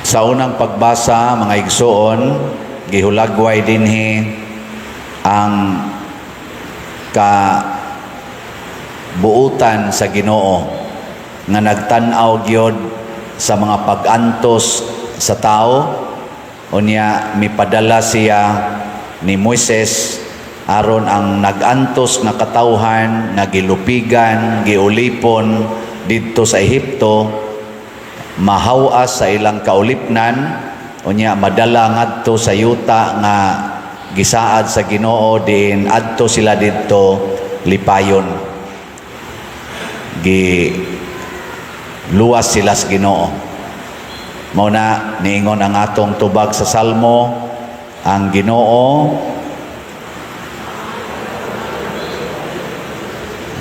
Sa unang pagbasa, mga igsoon, gihulagway dinhi ang kabuutan sa Ginoo nga nagtan-aw gyud sa mga pag-antos sa tao. Unya mipadala siya ni Moises aron ang nag-antos nga katawhan nga gilupigan, giulipon didto sa Ehipto mahawas sa ilang kaulipnan, unya madala ngadto sa yuta nga gisaad sa Ginoo, din adto sila didto lipayon, luwas sila sa Ginoo. Mao na niingon ang atong tubag sa Salmo, ang Ginoo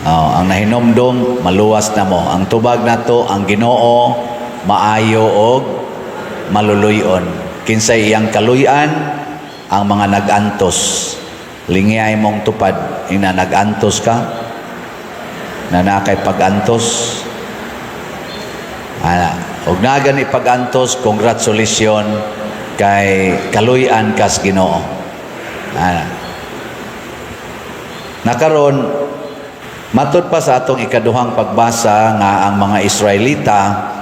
ang nahinomdom maluwas na mo. Ang tubag nato, ang Ginoo maayo og maluluyon. Kinsay iyang kaluyan, ang mga nag-antos. Lingiyay mong tupad, ina nag-antos ka, na nakay pag-antos. Og na gani pag-antos, congratulations kay kaluyan kas Ginoo. Nakaron, matud pa sa atong ikaduhang pagbasa nga ang mga Israelita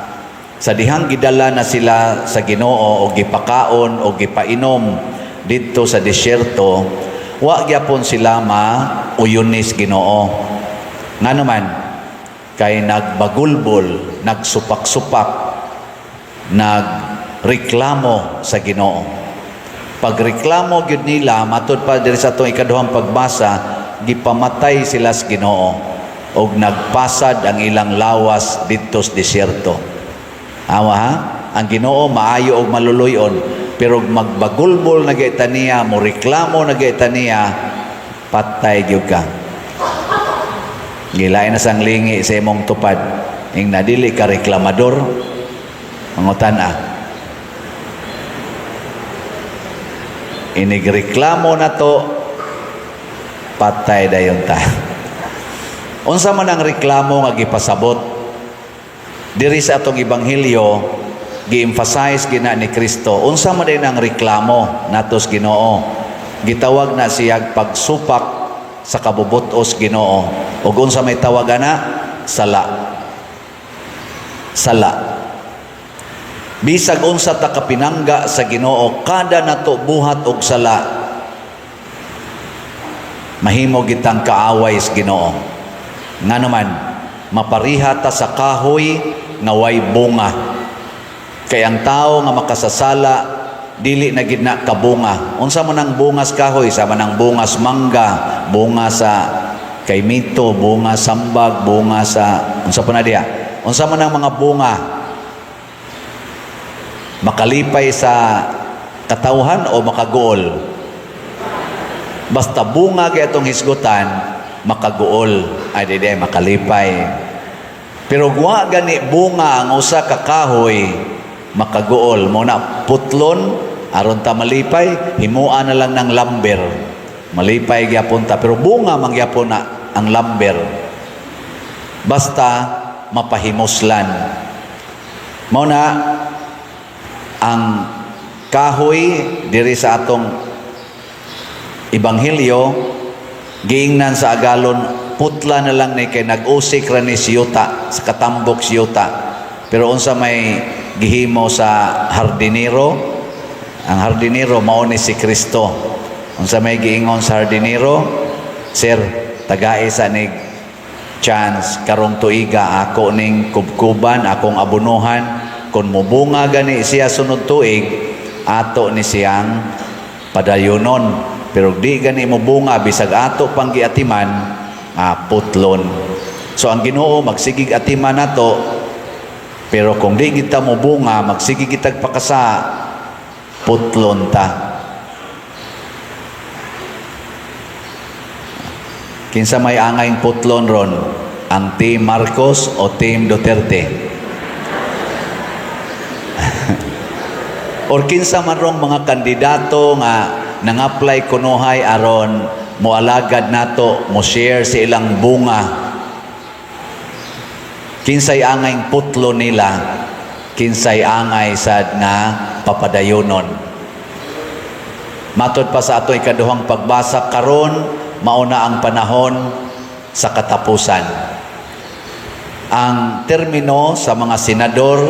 sa dihang gidala na sila sa Ginoo o gipakaon o gipainom didto sa disyerto, wa gyapon sila mauyunis Ginoo. Nga naman kay nagbagulbol, nagsupak-supak, nagreklamo sa Ginoo. Pagreklamo gyud nila, matud pa diri sa atong ikaduhang pagbasa, gipamatay sila sa Ginoo og nagpasad ang ilang lawas didto sa disyerto. Awa ha? Ang Ginoo maayo og maluluyon, pero magbagulbol na gayta niya, mo reklamo na gayta niya, patay gyud ka. Gilain na sang lingi sa imong tupad, ing nadili ka reklamador, mangutan-a. Inigreklamo na to, patay dayon ta. Unsa man ang reklamo nga gipasabot diri sa atong ebanghelyo, gi-emphasize gina ni Kristo. Unsa man din ang reklamo natos Ginoo? Gitawag na siya pagsupak sa kabubutos Ginoo. Ug unsa may tawag ana? Sala. Sala. Bisag unsa ta kapinangga sa Ginoo, kada nato buhat og sala, mahimo gitang kaaway sa Ginoo. Nga naman, mapariha ta sa kahoy nga way bunga. Kay ang tao nga makasasala, dili na gid na kabunga. Unsa man ang bungas kahoy? Sama ng bungas mangga, bunga sa kaimito, bunga sambag, bunga sa unsa pa na diya? Unsa man ang mga bunga makalipay sa katawhan o makaguol? Basta bunga kay atong hisgutan, makaguol, ay di makalipay. Pero wa gani bunga ang usa ka kahoy makaguol. Mo na putlon aron ta malipay, himuan na lang ng lumber, malipay gyapon ta. Pero bunga man gyapon na ang lumber, basta mapahimuslan. Mo na ang kahoy diri sa atong ebanghelyo, giingnan sa agalon, putla na lang ni kay nag-usik ra ni siyuta, sa katambok siyuta. Pero unsa may gihimo sa hardinero? Ang hardinero mao ni si Kristo. Unsa may giingon sa hardinero? Sir, tagai sa nig chance karong tuiga, ako ning kubkuban, akong abunuhan. Kung mubunga gani siya sunod tuig, ato ni siyang padayonon. Pero di gani mubunga, bisag ato pang giatiman, putlon. So ang Ginoo magsigig atiman nato, pero kung di kita mo bunga, magsigig kitag pakasa, putlon ta. Kinsa may angayng putlon ron? Ang Team Marcos o Team Duterte? Or kinsa man rong mga kandidato nga nang-apply kunuhay aron moalagad nato, mo share sa ilang bunga. Kinsay angayng putlo nila, kinsay angay sad nga papadayonon. Matod pa sa ato ikaduhang pagbasa karon, mauna ang panahon sa katapusan. Ang termino sa mga senador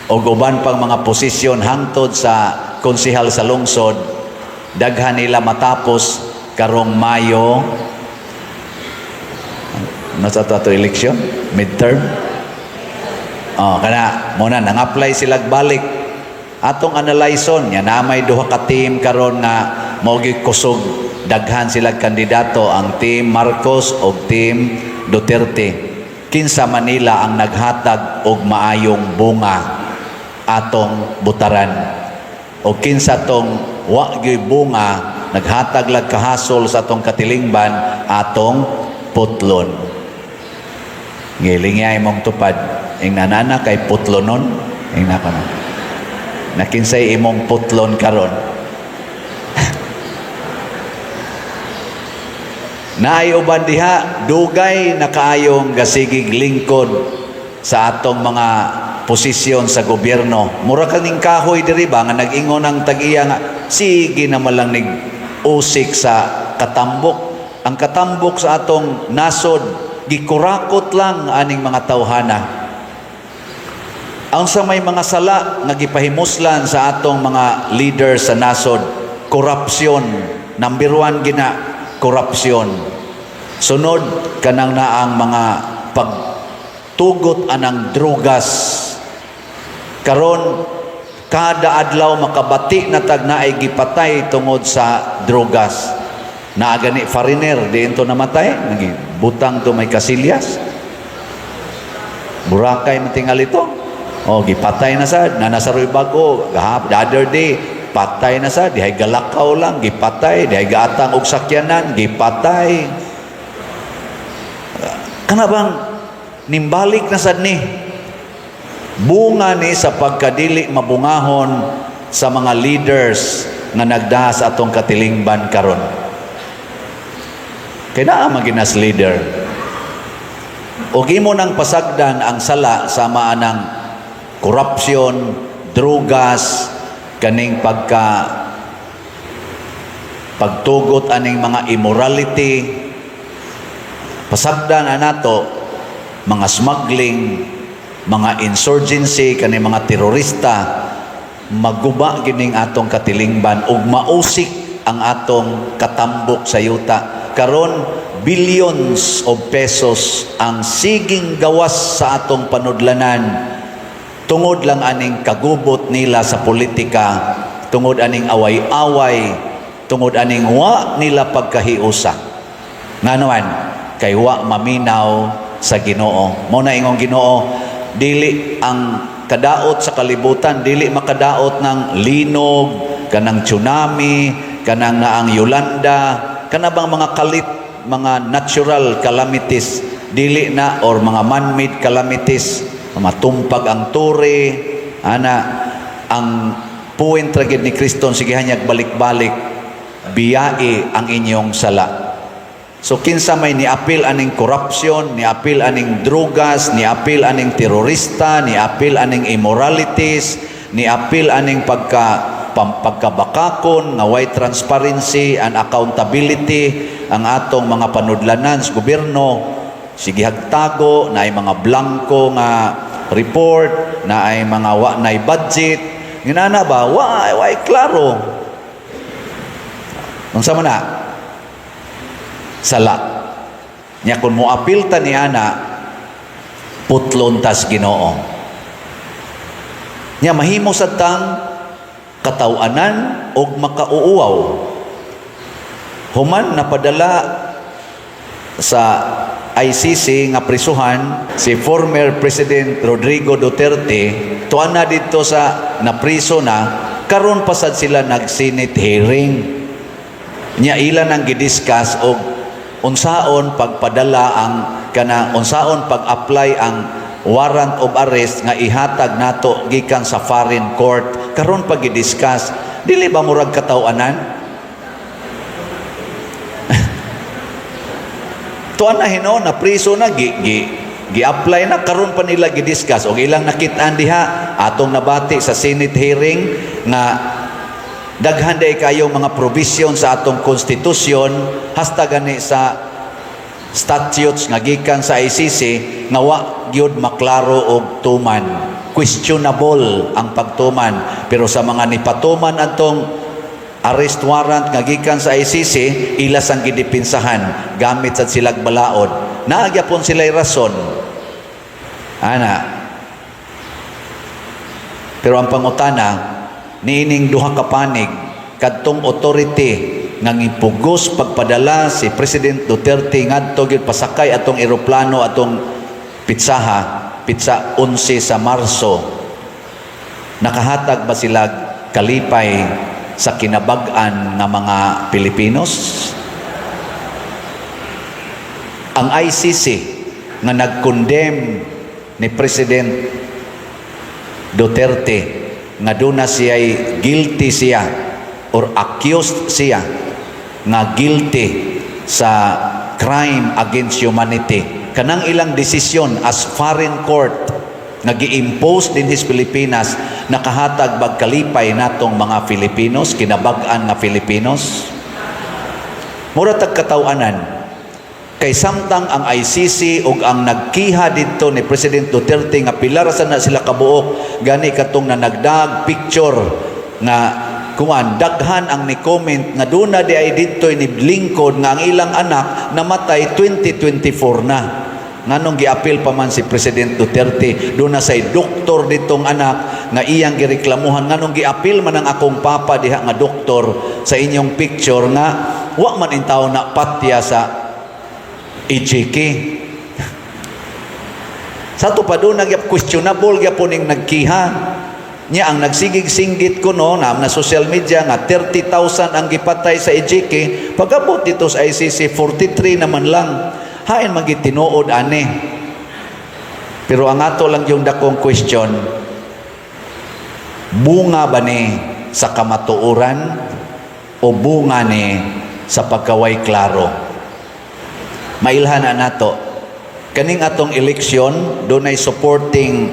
o uban pang mga posisyon hangtod sa konsehal sa lungsod, daghan nila matapos karong Mayo. Ano sa ito election? Midterm? Kana, muna, nang-apply sila balik. Atong analyson, yan na may duha ka team karon nga mogi kusog. Daghan sila kandidato, ang team Marcos o team Duterte. Kinsa Manila ang naghatag og maayong bunga atong butaran. O kinsa tong wa gyud bunga naghatag lag kahasol sa atong katilingban atong putlon. Ngilingay mong tupad ing nanana kay putlonon ing nakana. Nakinsay imong putlon karon. Naay uban diha dugay na kaayong gasigig lingkod sa atong mga posisyon sa gobyerno. Mura kaning kahoy diri ba nga nag-ingon ang tag-iya nga sige na malang nig usik sa katambok. Ang katambok sa atong nasod gikurakot lang aning mga tawhana. Ang sa may mga sala nga gipahimuslan sa atong mga leaders sa nasod, korupsyon. Number 1 gina korupsyon. Sunod kanang naang mga pagtugot anang drugas. Karon kada adlaw makabati na tag naay gipatay tungod sa drugas. Naagani foreigner diin to namatay, butang to may kasilyas. Burakay matingal ito. Gipatay na sad, nanasaroy bago, the other day, patay na sad, dihay galakaw lang, gipatay, dihay gaatang og sakyanan, gipatay. Kana bang nimbalik na sad ni? Bunga ni sa pagkadili mabungahon sa mga leaders nga nagdahas atong katilingban karon. Kaya naa maginas leader. O gimo nang pasagdan ang sala sa maanang korupsyon, drugas, kaning pagtugot aning mga immorality, pasagdan nato mga smuggling, mga insurgency, kaning mga terorista, maguba gining atong katilingban ug mausik ang atong katambok sa yuta. Karon billions of pesos ang siging gawas sa atong panudlanan tungod lang aning kagubot nila sa politika, tungod aning away-away, tungod aning wa nila pagkahiusa. Nga naman, kay wa maminaw sa Ginoo. Mo na ingong Ginoo, dili ang kadaot sa kalibutan, dili makadaot ng linog, kanang tsunami, kanang naang Yolanda, kanabang mga kalit, mga natural calamities, dili na, or mga man-made calamities, matumpag ang turi, ang puwin traged ni Kristo, sige hanyag balik-balik, biyai ang inyong sala. So kinsa may niapil aning korupsyon, niapil aning drugas, niapil aning terorista, niapil aning immoralities, niapil aning pagkabakakon, nga way transparency and accountability ang atong mga panudlanan sa gobyerno. Sige hagtago na ay mga blanco nga report, na ay mga wa na budget. Ginana ba? Wa klaro. Unsa man na? Sala. Nya kun mo apil ta ni ana, putlon tas Ginoo. Nya mahimo sad tang kataw-anan og makauuaw. Human napadala sa ICC nga prisuhan si former President Rodrigo Duterte, tuan na dito sa napriso na, karon pa sad sila nag-Senate hearing. Nya ilan ang gidiscuss og unsaon pagpadala ang unsaon pag-apply ang warrant of arrest nga ihatag nato gikan sa foreign court. Karon pa gidiscuss, dili ba murag kataw-anan? Tuan na hino, na priso na, gi-apply na karon pa nila gidiscuss og ilang nakitaan diha atong nabati sa Senate hearing nga daghan day kayo mga provision sa atong konstitusyon hasta gani sa statutes nga gikan sa ICC nga wa gyud maklaro og tuman, questionable ang pagtuman. Pero sa mga nipatuman atong arrest warrant nga gikan sa ICC, ilas ang gidipinsahan gamit sa silag balaod. Naagyapon sila'y rason. Ana. Pero ang pangutana, niining duha ka panig kadtong authority nga gipugos pagpadala si President Duterte ngadto gyud pasakay atong eroplano atong pitsa 11 sa Marso. Nakahatag ba sila kalipay sa kinabag-an nga mga Pilipinos? Ang ICC nga nag-condemn ni President Duterte nga doon na siya'y guilty siya or accused siya nga guilty sa crime against humanity. Kanang ilang desisyon as foreign court nga gi-impose din his Pilipinas, nakahatag bagkalipay natong mga Filipinos, kinabag-an nga Filipinos. Mura tag katawanan. Kay samtang ang ICC ug ang nagkiha dito ni President Duterte nga pilar sa na sila kabuok, gani katong nanagdag picture nga kuan daghan ang ni comment nga duna di ay dito ni lingkod nga ang ilang anak namatay 2024 na. Nganong giapil pa man si President Duterte, doon na say doktor ditong anak nga iyang gireklamuhan, nganong giapil man ang akong papa diha nga doktor sa inyong picture nga wa man intaw na patya sa EJK. Sa to pa doon questionable gyapon ning nagkiha niya ang nagsigig-singgit ko no na social media nga 30,000 ang gipatay sa EJK, pagabot dito sa ICC 43 naman lang. Hain magitinuod ani. Pero ang ato lang yung dakong question, bunga ba ni sa kamatuoran o bunga ni sa pagkaway klaro? Mailhan na nato. Kaning atong eleksyon, doon ay supporting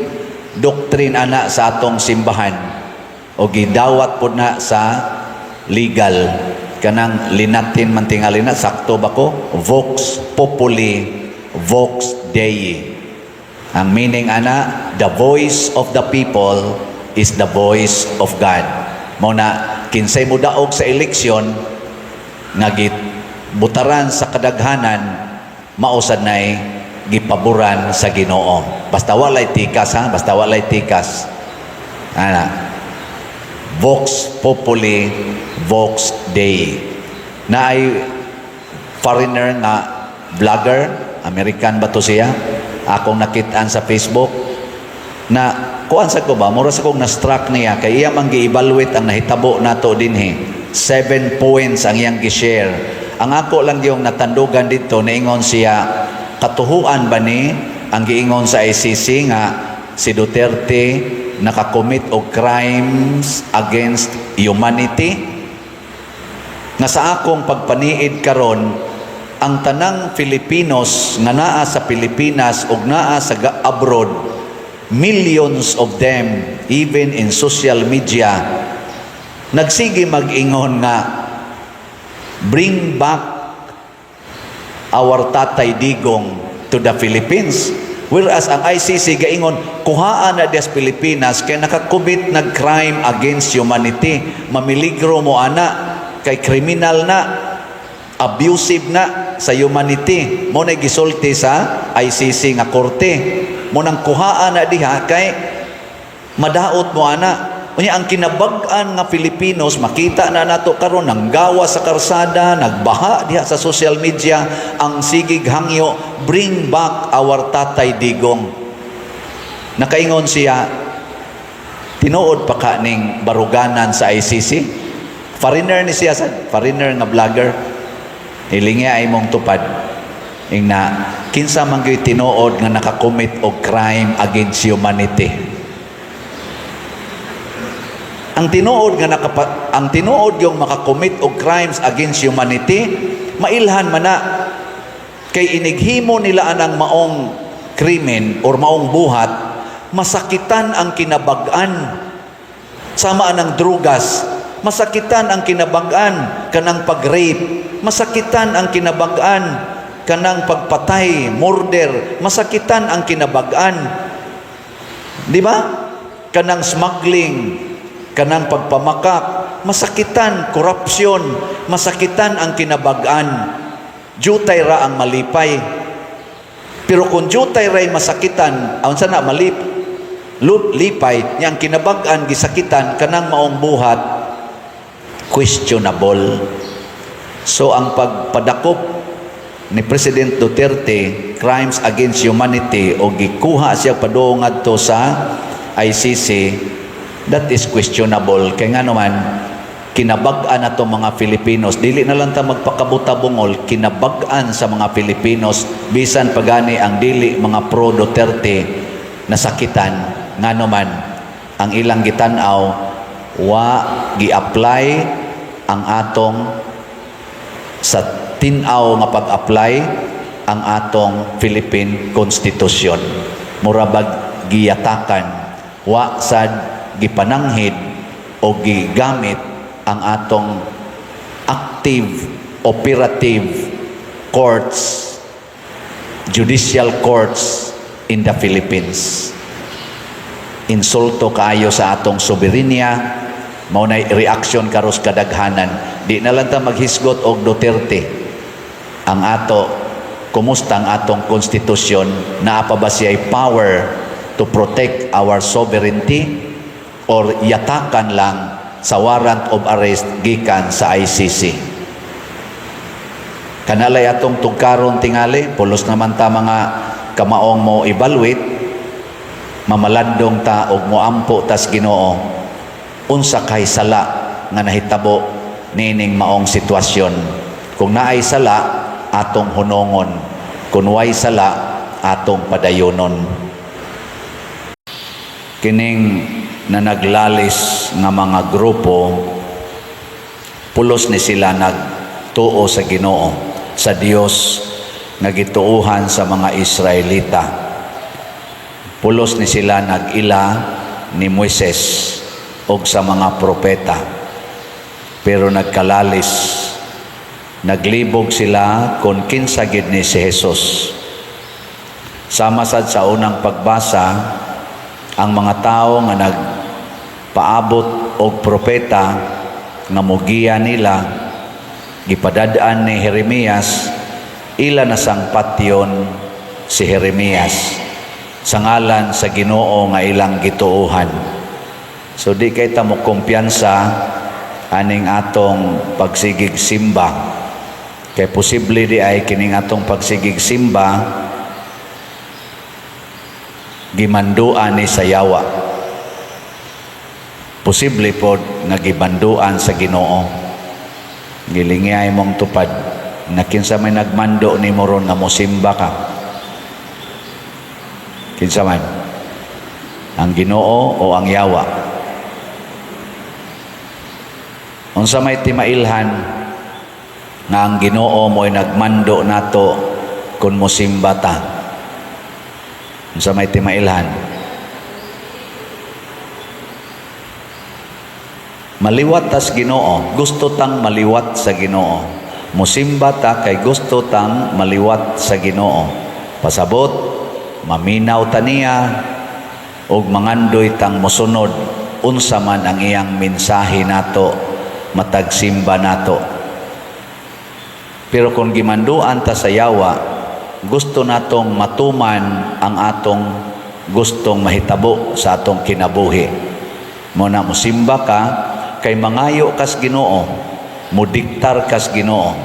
doctrine ana sa atong simbahan o gidawat po na sa legal. Kanang linatin man tingali na, sakto ba ko? Vox Populi, Vox Dei. Ang meaning ana, the voice of the people is the voice of God. Muna, kinsay mo daog sa eleksyon, nga butaran sa kadaghanan, mausad na'y gipaboran sa Ginoo. Basta walay tikas, ha? Basta walay tikas. Ana, Vox Populi, Vox Dei. Na ay foreigner nga vlogger, American ba to siya? Akong nakitaan sa Facebook na kuan sa ko ba, mura sa kong na-struck niya kay iya man gi-evaluate ang nahitabo nato dinhi. 7 points ang iyang gi-share. Ang ako lang yung natandugan dito, naingon siya, katuhuan ba ni ang giingon sa ICC nga si Duterte nakakommit og crimes against humanity? Nga sa akong pagpaniid karon, ang tanang Filipinos nga naa sa Pilipinas ug naa sa abroad, millions of them, even in social media, nagsige mag-ingon nga bring back our Tatay Digong to the Philippines. Whereas ang ICC gaingon, kuhaan na des Pilipinas kay nakakumit nag crime against humanity. Mamiligro mo ana, kay kriminal na, abusive na sa humanity. Mo na gisulti sa ICC nga korte. Mo nang kuhaan na diha kay madaot mo ana. Unya ang kinabag-an nga Filipinos, makita na nato karon nang gawa sa karsada, nagbaha diha sa social media, ang sigig hangyo, bring back our Tatay Digong. Nakaingon siya, tinuod pa kaning baruganan sa ICC. Foreigner ni siya, foreigner nga vlogger. Ilingi ay mong tupad. Ing na, kinsa man gyud tinuod nga nakakommit og crime against humanity. Ang tinuod yung makakommit og crimes against humanity, mailhan man na kay inighimo nila anang maong krimen or maong buhat, masakitan ang kinabag-an. Sama ng drugas, masakitan ang kinabag-an kanang pag-rape, masakitan ang kinabag-an kanang pagpatay, murder, masakitan ang kinabag-an. Di ba? Kanang smuggling, kanang pagpamakak, masakitan, korupsyon, masakitan ang kinabag-an. Jutay ra ang malipay. Pero kung jutay ra'y masakitan, aun sana lipay, niyang kinabag-an, gisakitan, kanang maong buhat, questionable. So ang pagpadakop ni President Duterte, crimes against humanity, o gikuha siya padung ngadto sa ICC, that is questionable. Kaya nga naman, kinabag-an na to mga Filipinos. Dili na lang ta magpakabuta-bungol, kinabag-an sa mga Filipinos, bisan pagani ang dili mga pro-Duterte nasakitan. Nga naman, ang ilang gitanaw, wa gi-apply ang atong sa tinaw nga pag-apply ang atong Philippine Constitution. Murabag giyatakan, wa sad gipananghid o gigamit ang atong active, operative courts, judicial courts in the Philippines. Insulto kaayo sa atong soberenya, mao nay reaksyon karos kadaghanan. Di na lang ta maghisgot og Duterte. Ang ato, kumusta ang atong konstitusyon, naa pa ba siya'y power to protect our sovereignty, or yatakan lang sa warrant of arrest gikan sa ICC? Kanalay atong tugkaron tingali, pulos naman ta mga kamaong mo evaluate, mamalandong ta og moampo tas Ginoo unsa kay sala nga nahitabo nining maong sitwasyon. Kung naay sala, atong hunongon. Kung way sala, atong padayonon. Kining na naglalis nga mga grupo, pulos ni sila nagtuo sa Ginoo, sa Dios nga gituuhan sa mga Israelita. Pulos ni sila nag-ila ni Moises og sa mga propeta. Pero nagkalalis, naglibog sila kung kinsa gid ni si Jesus. Sama sad sa unang pagbasa, ang mga tao nga nagpaabot og propeta nga mugiya nila, gipadadaan ni Jeremias, ila na sangpatyon si Jeremias sa ngalan sa Ginoo nga ilang gituuhan. So di kay ta mo kumpiyansa aning atong pagsigig simba, kay posible di ay kining atong pagsigig simba gimanduan ni sayawa. Posible po nga gibanduan sa Ginoo. Gilingay mong tupad na kinsa may nagmando ni mo ron nga mosimba ka. Kinsa man, ang Ginoo o ang yawa? Unsa may timailhan nga ang Ginoo mo'y nagmando nato kung mosimba ta? Unsa may timailhan? Maliwat tas Ginoo, gusto tang maliwat sa Ginoo. Mosimba ta kay gusto tang maliwat sa Ginoo. Pasabot, maminaw ta niya og mangandoy tang mosunod unsa man ang iyang mensahe nato, matagsimba nato. Pero kung gimanduan ta sa yawa, gusto natong matuman ang atong gustong mahitabo sa atong kinabuhi. Muna mosimba ka kay mangayo kas Ginoo, mudiktar kas Ginoo.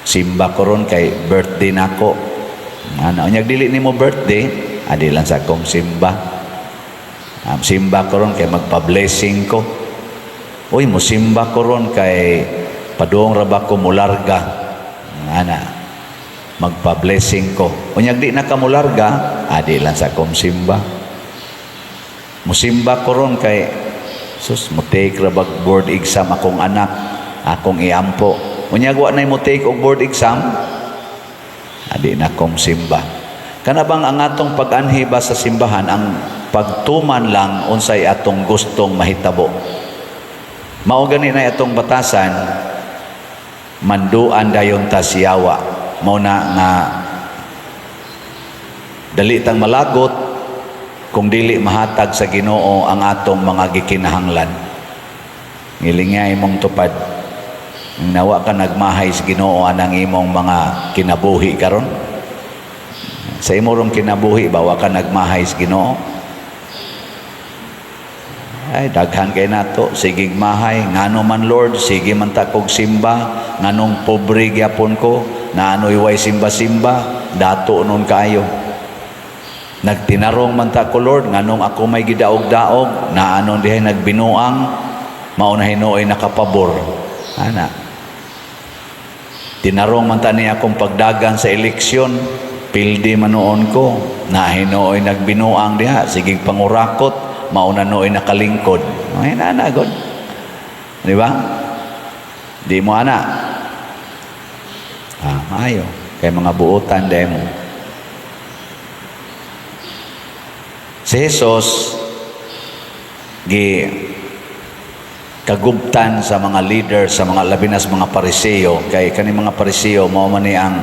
Simba ko ron kay birthday nako. Ano nyag dili nimo birthday, adi lang sa kong simba. Simba ko ron kay magpa-blessing ko. Uy, musimba ko ron kay padung ra ba ko mularga. Ana, magpa-blessing ko. Unyag di na ka mularga, adi lang sa kong simba. Musimba ko ron kay sus, mo take ra ba board exam akong anak, akong iampo. Unyag wa nay mo take og board exam, adi na kong simba. Kana bang ang atong pag-anhi ba sa simbahan ang pagtuman lang unsay atong gustong mahitabo. Mao gani na atong batasan, manduan dayon ta siyawa. Mao na nga dali tang malagot kung dili mahatag sa Ginoo ang atong mga gikinahanglan. Ngilingay imong tupad. Nawa ka nagmahay sa Ginoo anang imong mga kinabuhi karon. Sa imong kinabuhi bawa ka nagmahay sa Ginoo. Ay daghan kay nato, sige mahay, ngano man Lord, sige man ta kog simba, nganong pobre gyapon ko, naanoy way simba-simba, dato nun kayo. Nagtinarong man ta ko Lord, nganong ako may gidaog-daog, naanon dihay nagbinuang, mauna hinuoy nakapabor. Ana. Tinarong man ta niya akong pagdagan sa eleksyon, pildi man noon ko, na hinuoy nagbinuang diha, sige pangurakot, mauna noy nakalingkod. Ay na god. Di ba? Di mo ana. Maayo. Kay mga buutan demo. Si Jesus kagubtan sa mga leader, sa mga labi na sa mga Pariseo. Kay kani mga Pariseo mao man ni ang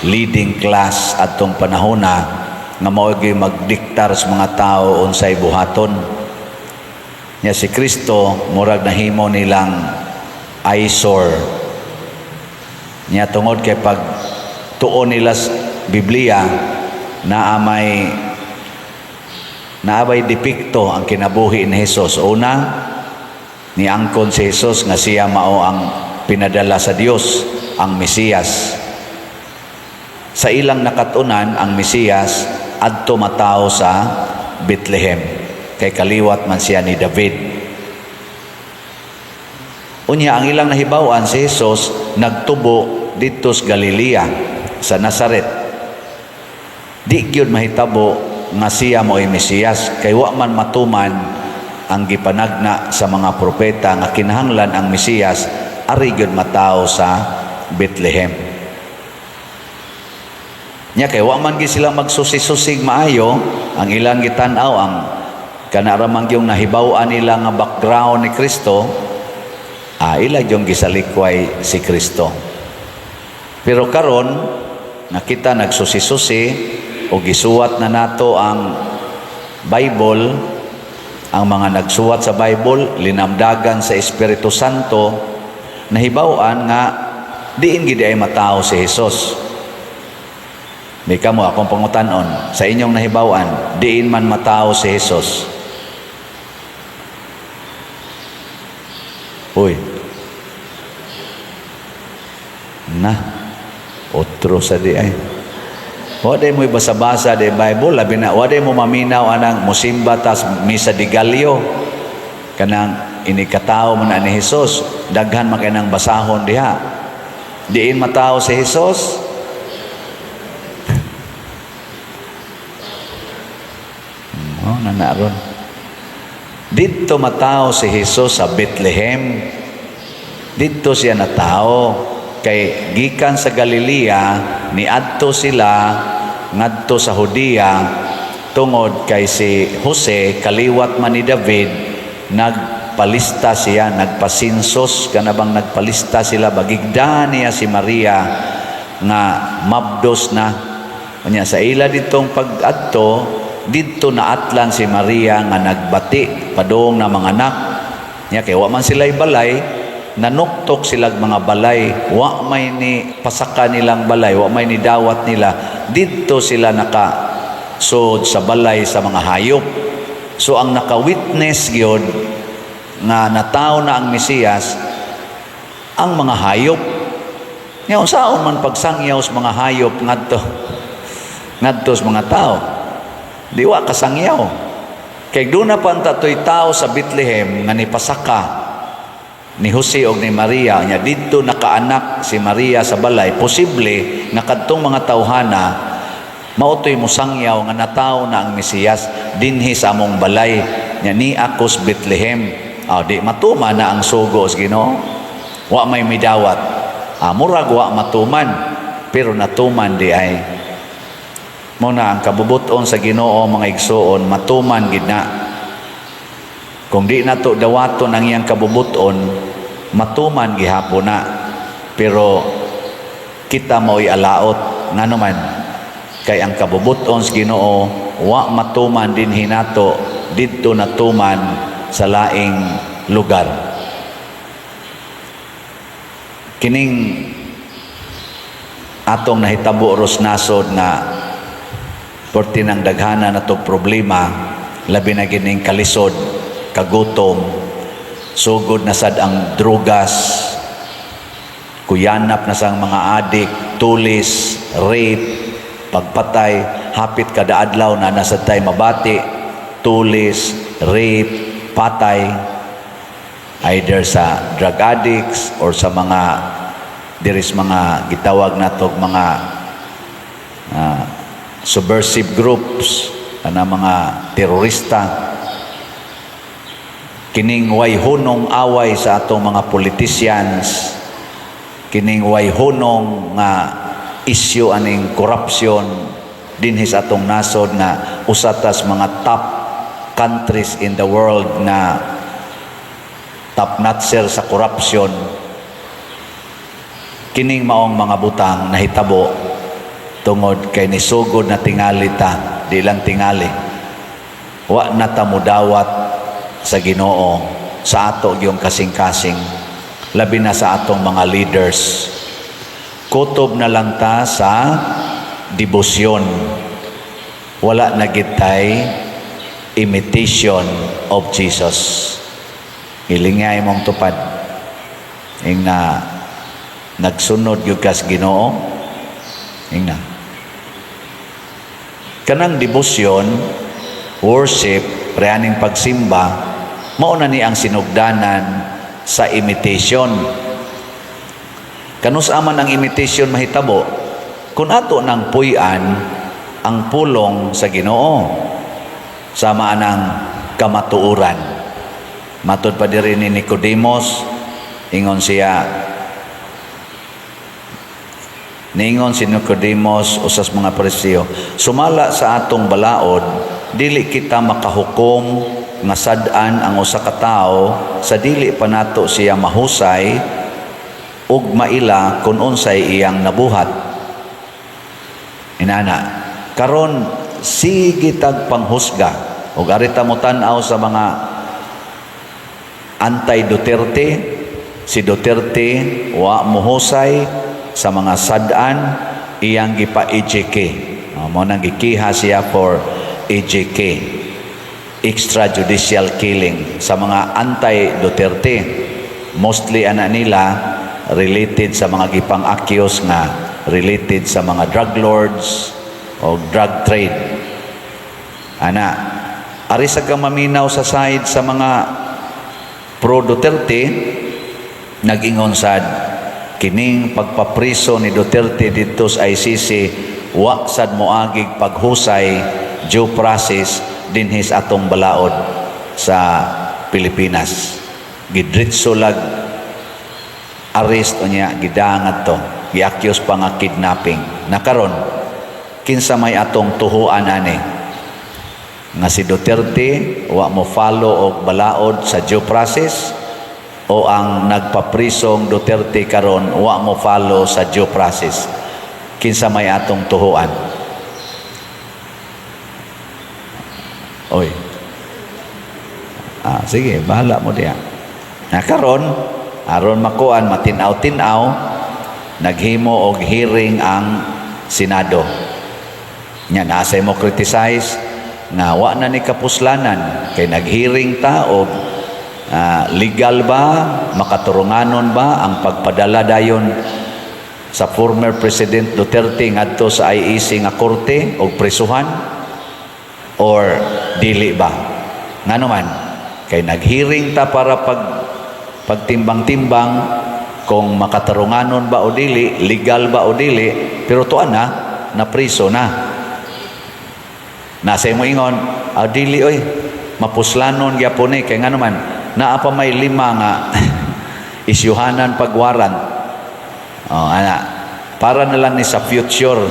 leading class atong panahona nga mao gyud magdiktar sa mga tao unsay buhaton. Nya si Kristo murag nahimo nilang eyesore. Nya tungod kay pag tuon nila sa Biblia naabay depikto ang kinabuhi ni Jesus. Una, niangkon si Jesus nga siya mao ang pinadala sa Dios, ang Mesiyas. Sa ilang nakatunan ang Mesiyas adto matao sa Bethlehem kay kaliwat man siya ni David. Unya ang ilang nahibaw-an si Jesus nagtubo dito sa Galilea, sa Nazaret. Di gyud mahitabo nga siya mo'y Mesiyas kay wa man matuman ang gipanagna sa mga propeta nga kinahanglan ang Mesiyas ari gyud matao sa Bethlehem. Nya kay wa man gyud sila magsusi-susig maayo, ang ilang gitan-aw ang kanaramang yung nahibaw-an nila nga background ni Kristo, ila yung gisalikway si Kristo. Pero karon nakita nagsusi-susi o gisuwat na nato ang Bible, ang mga nagsuwat sa Bible linamdagan sa Espiritu Santo, nahibaw-an nga diin gid ay matao si Jesus. Di ka mo akong pangutanon sa inyong nahibawan, diin man matao si Jesus. Uy. Na. Otro sa di ay. Wala mo basa-basa di Bible, labi na, wala mo maminaw anang musimba tas misa di Galio. Kanang inikatao man ni Jesus, daghan man kanang basahon diha. Diin matao si Jesus. Naroon. Dito matao si Jesus sa Bethlehem. Dito siya natao. Kay gikan sa Galilea, niadto sila ngadto sa Judea tungod kay si Jose kaliwat man ni David, nagpalista siya, nagpasinsos kanabang nagpalista sila bagigda niya si Maria nga mabdos na. Kanya sa ila ditong pag-adto dito na atlan si Maria nga nagbati padung na mga anak niya kay wa man sila'y balay, nanuktok silang mga balay, wa may ni pasaka nilang balay, wa may ni dawat nila, dito sila nakasud sa balay sa mga hayop. So ang naka-witness gyud nga nataw na ang Mesiyas ang mga hayop. Nya unsaon man pagsangyaw sa mga hayop ngadto sa mga tao? Di wa kasangyaw. Kay doon na pantatoy tao sa Bethlehem nga ni pasaka ni Jose o ni Maria, nya dito nakaanak si Maria sa balay, posible nga kadtong mga tawhana mautoy mo sangyaw nga nataw na ang Mesiyas dinhi sa among balay, nya ni akos Bethlehem. Di matuma na ang sugo sa Ginoo. Wa may midawat. Murag wa matuman, pero natuman di ay. Mo na ang kabubuton sa Ginoo mga igsoon matuman gid na. Kung di na to dawaton ang iyang kabubuton, matuman gihapon na. Pero kita mo'y alaot nga naman kay ang kabubuton sa Ginoo wa matuman din hinato didto natuman sa laing lugar. Kining atong nahitabo ros nasod na porti ng daghana na to problema, labi na gining kalisod, kagutom, sugod na sad ang drugas, kuyanap na sang mga adik, tulis, rape, pagpatay, hapit kada adlaw na nasad tay mabati, tulis, rape, patay, either sa drug addicts or sa mga diris mga gitawag natog mga subversive groups, ana mga terorista. Kining way hunong away sa atong mga politicians, kining way hunong nga isyu aning corruption dinhi sa atong nasod nga usatas mga top countries in the world na top notcher sa corruption. Kining maong mga butang nahitabo tungod kay nisugod na tingali ta, di lang tingali. Wa na ta mudawat sa Ginoo sa ato yung kasing-kasing, labi na sa atong mga leaders. Kutob na lang ta sa debosyon. Wala na gitay imitation of Jesus. Ilingay mong tupad. Ing na nagsunod yung kas Ginoo. Ing na. Kanang debosyon, worship, reaning pagsimba, mauna ni ang sinugdanan sa imitation. Kanus aman ang imitation mahitabo, kung ato nang puy-an ang pulong sa Ginoo, sama anang kamatuuran. Matod pa diri ni Nicodemus, ingon si Nicodemus usas mga Pariseo, sumala sa atong balaod, dili kita makahukom nga sad-an ang usa ka tawo sa dili pa nato siya mahusay ug maila kun unsay iyang nabuhat. Inana, karon sige tag panghusga ug arita mo tan-aw sa mga anti-Duterte. Si Duterte wa mohusay sa mga sad-an, iyang gipa-EJK. Mo nang gikiha siya for EJK, extrajudicial killing, sa mga anti-Duterte. Mostly ana nila related sa mga gipang-accuse nga related sa mga drug lords o drug trade. Ana, ari sa kang maminaw sa side sa mga pro-Duterte, nag-ingon sad, kining pagpapriso ni Duterte dito sa ICC, wa sad moagig paghusay due process dinhis atong balaod sa Pilipinas. Gidritso lag arrest unya gidangat to, gi-accuse pa nga kidnapping. Nakaron kinsa may atong tuhuan ani nga si Duterte wa mo follow og balaod sa due process, o ang nagpaprisong Duterte karon wa mo follow sa due process? Kinsa may atong tuhuan? Oy. Sige, bahala mo diya. Karon aron makuan matinaw-tinaw, naghimo og hearing ang Senado. Nya nasay mo criticize nga wa na ni kapuslanan kay naghearing ta og legal ba, makaturunganon ba ang pagpadala dayon sa former President Duterte ngadto sa IEC nga korte o prisuhan, or dili ba? Nga naman, kay naghearing ta para pagtimbang-timbang kung makatarunganon ba o dili, legal ba o dili, pero tuan na priso na. Nasay mo ingon, dili oy, mapuslanon gyapon kay nga naman, naa pa may 5 nga isyuhanan pagwaran. Ana, para na lang ni sa future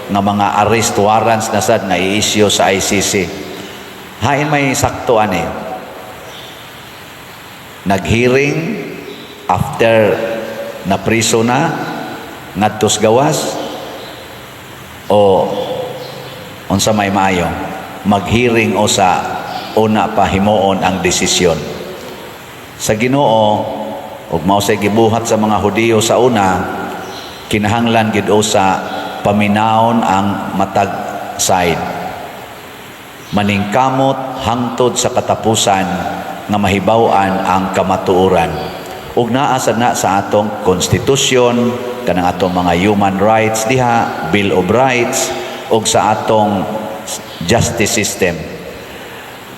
nga mga arrest warrants na sad nga i-issue sa ICC. Hain may sakto ani. Nag-hearing after na priso na ngadtos gawas o unsa may maayo mag-hearing o sa una pa himuon ang desisyon. Sa Ginoo ug mao say gibuhat sa mga Hudiyo sa una, kinahanglan gid usa paminawon ang matag side. Maningkamot hangtod sa katapusan nga mahibaw-an ang kamatuoran. Ug naa sad na sa atong konstitusyon, kanang atong mga human rights diha, Bill of Rights, ug sa atong justice system.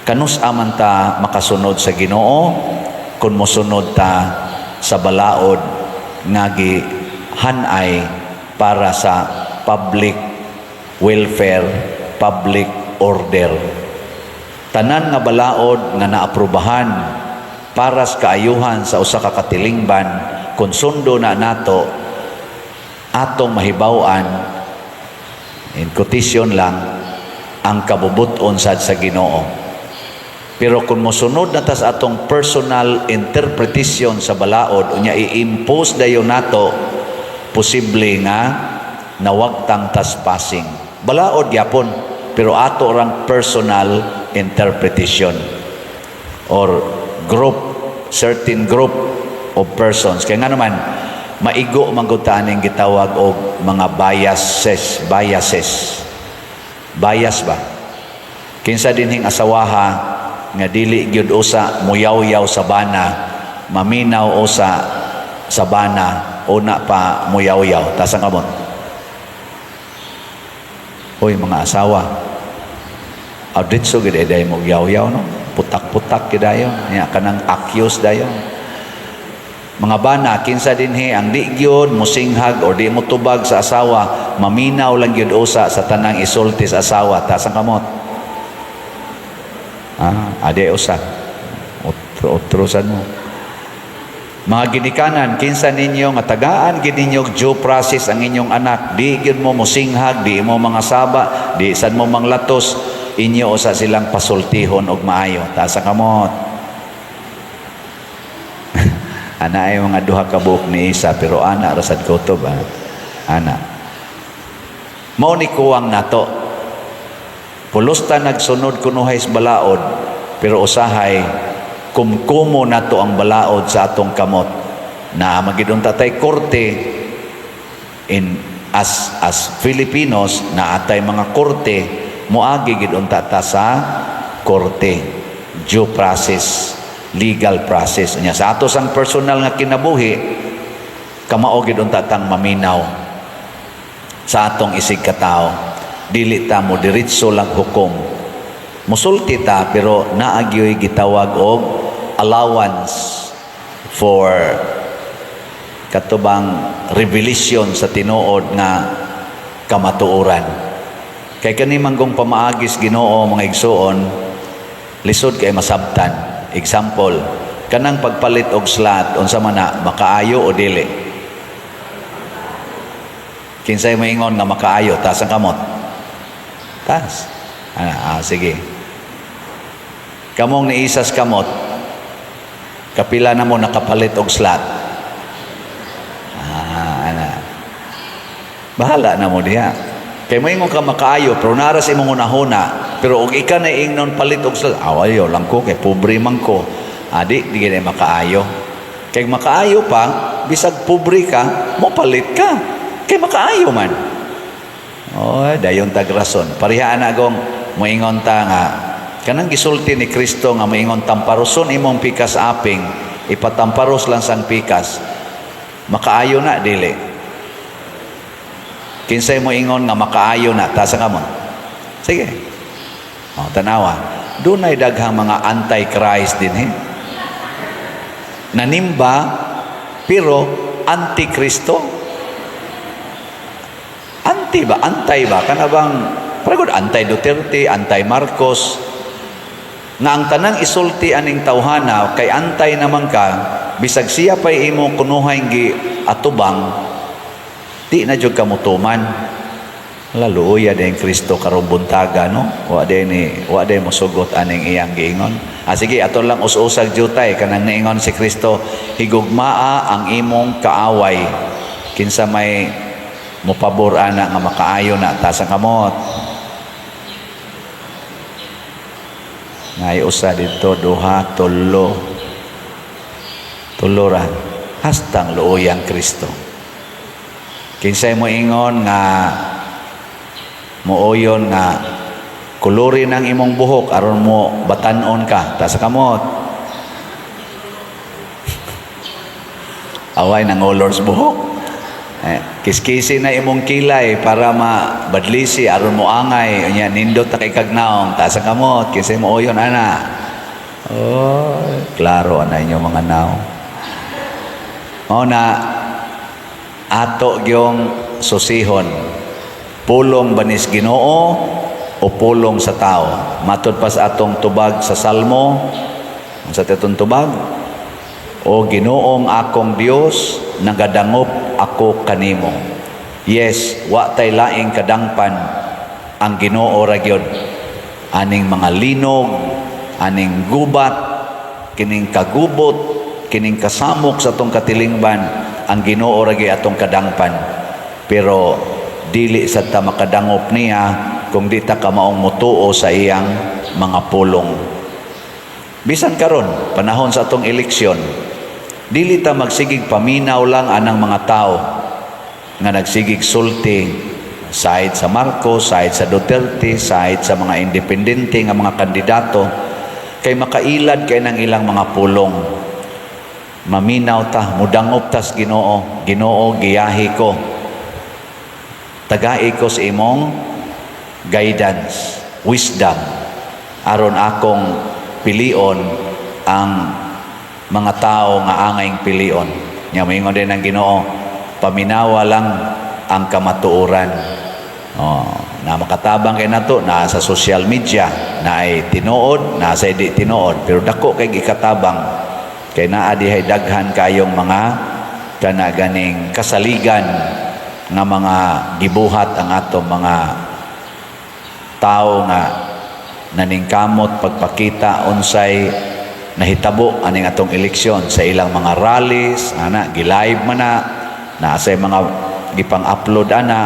Kanus-a man ta makasunod sa Ginoo kung mosunod ta sa balaod nga gihanay para sa public welfare, public order. Tanan nga balaod nga naaprubahan para sa kaayuhan sa usa ka katilingban, kung sundo na nato atong mahibaw-an, in quotation lang, ang kabubuton sad sa Ginoo. Pero kung mosunod na tas atong personal interpretation sa balaod, unya i-impose dayon nato, posible nga nawagtang trespassing. Balaod yapon, pero ato orang personal interpretation or group, certain group of persons. Kaya nga naman, maigo magutaning gitawag og mga biases. Bias ba? Kinsa dinhing asawaha nga dili gyud usa muyaw-yaw sa bana, maminaw usa sa bana, una pa muyaw-yaw. Tasang kamot. Hoy mga asawa, auditso gid day mo yaw-yaw no. Putak-putak gid dayon. Nya kanang accuse dayon. Mga bana, kinsa dinhi ang di gyud musinghag or di mo tubag sa asawa, maminaw lang gyud usa sa tanang isulti sa asawa. Tasang kamot. Ade usa. Utrosan mo. Mga ginikanan, kinsa ninyo nga tagaan gid ninyo due process ang inyong anak. Di gyud mo musinghag, di mo mga saba, di sad mo manglatos, inyo usa silang pasultihon og maayo. Tasang kamot. Ana ay mga duha ka buok ni isa, pero ana rasad kutob. Ana. Mao ni kuwang nato. Pulusta nagsunod kunuhay sa balaod, pero usahay kumkumo nato ang balaod sa atong kamot na magidon tatay korte as Filipinos na atay mga korte moagi gidon tata sa korte, due process, legal process. Nya sa ato sang personal nga kinabuhi, kamao gidon tatang maminaw sa atong isig katao. Dili ta mo diretso lang hukom. Musulti ta pero naagyoy gitawag og allowance for katubang revelation sa tinuod nga kamatuoran. Kay kani manggong pamaagis Ginoo mga igsuon, lisod kay masabtan. Example, kanang pagpalit og slot unsa man na makaayo o dili. Kinsay moingon nga makaayo tas ang kamot. Tas. Sige. Kamong niisas kamot, kapila na mo nakapalit og slot. Bahala na mo diha. Kay mo ingon ka makaayo, pero naras imong unahuna, pero og ika na ingnon palit og slot, awayo lang ko, kay pobre man ko. Di gina makaayo. Kay makaayo pa, bisag pobre ka, mo palit ka. Kay makaayo man. Dayon tag rason. Parihaan agong moingon ta nga kanang gisulti ni Kristo nga moingon tamparuson imong pikas aping, ipatamparos lang sang pikas. Makaayo na dili. Kinsay moingon nga makaayo na tasa ka mo. Sige. Tanawa. Dunay daghang mga anti-Christ din nanimba pero anti-Kristo. Anti ba? Antay ba? Kana bang paragod anti-Duterte, anti-Marcos. Nga ang tanang isulti aning tawhana, kay antay naman ka, bisag siya pa'y imo kunuhay gi atubang, di na jud kamutuman. Laluya din Kristo karong buntaga, no? Wa din mo sugot aning iyang giingon. Sige, ato lang us-usag jutay kanang niingon si Kristo, higugmaa ang imong kaaway kinsa may mopabor ana nga makaayo na ta sa kamot. Ngay usa dito duha tulo. Tulo ra hastang luoyang Kristo. Kinsay mo ingon nga mooyon nga kuluri ng imong buhok aron mo batanon ka ta sa kamot. Away ng olors buhok. Kiskisi na imong kilay para mabadlisi aron mo angay unya nindot ta kay kagnaong ta sa kamot. Kinsay mooyon ana. Oh, klaro ana inyo mga naw. Mao na ato gyong susihon. Pulong banis Ginoo o pulong sa tao. Matod pa sa atong tubag sa Salmo, sa tetong tubag, o Ginoong akong Dios, nagadangop ako kanimo. Yes, wa tay laing kadangpan ang Ginoo ra gyud. Aning mga linog, aning gubat, kining kagubot, kining kasamok sa atong katilingban, ang Ginoo ra gyud atong kadangpan. Pero dili sa ta makadangop niya kung di ta ka maong mutuo sa iyang mga pulong. Bisan karon panahon sa atong eleksyon, dili ta magsigig paminaw lang anang mga tao nga nagsigig sulti side sa Marcos, side sa Duterte, side sa mga independente nga mga kandidato kay makailad kay nang ilang mga pulong. Maminaw ta, mudangop tas Ginoo, Ginoo giyahi ko. Tagai ko sa imong guidance, wisdom, aron akong pilion ang mga tao nga angayng pilion. Nya moingon din ang Ginoo, paminawa lang ang kamatuoran. Na makatabang kay nato na sa social media, na ay tinuod, na sa di tinuod, pero dako kay gikatabang kay naa dihay daghan kayong mga kana ganing kasaligan nga mga gibuhat ang atong mga tao nga naningkamot pagpakita unsay nahitabo aning atong eleksyon sa ilang mga rallies ana gi-live man na sa mga gipang-upload ana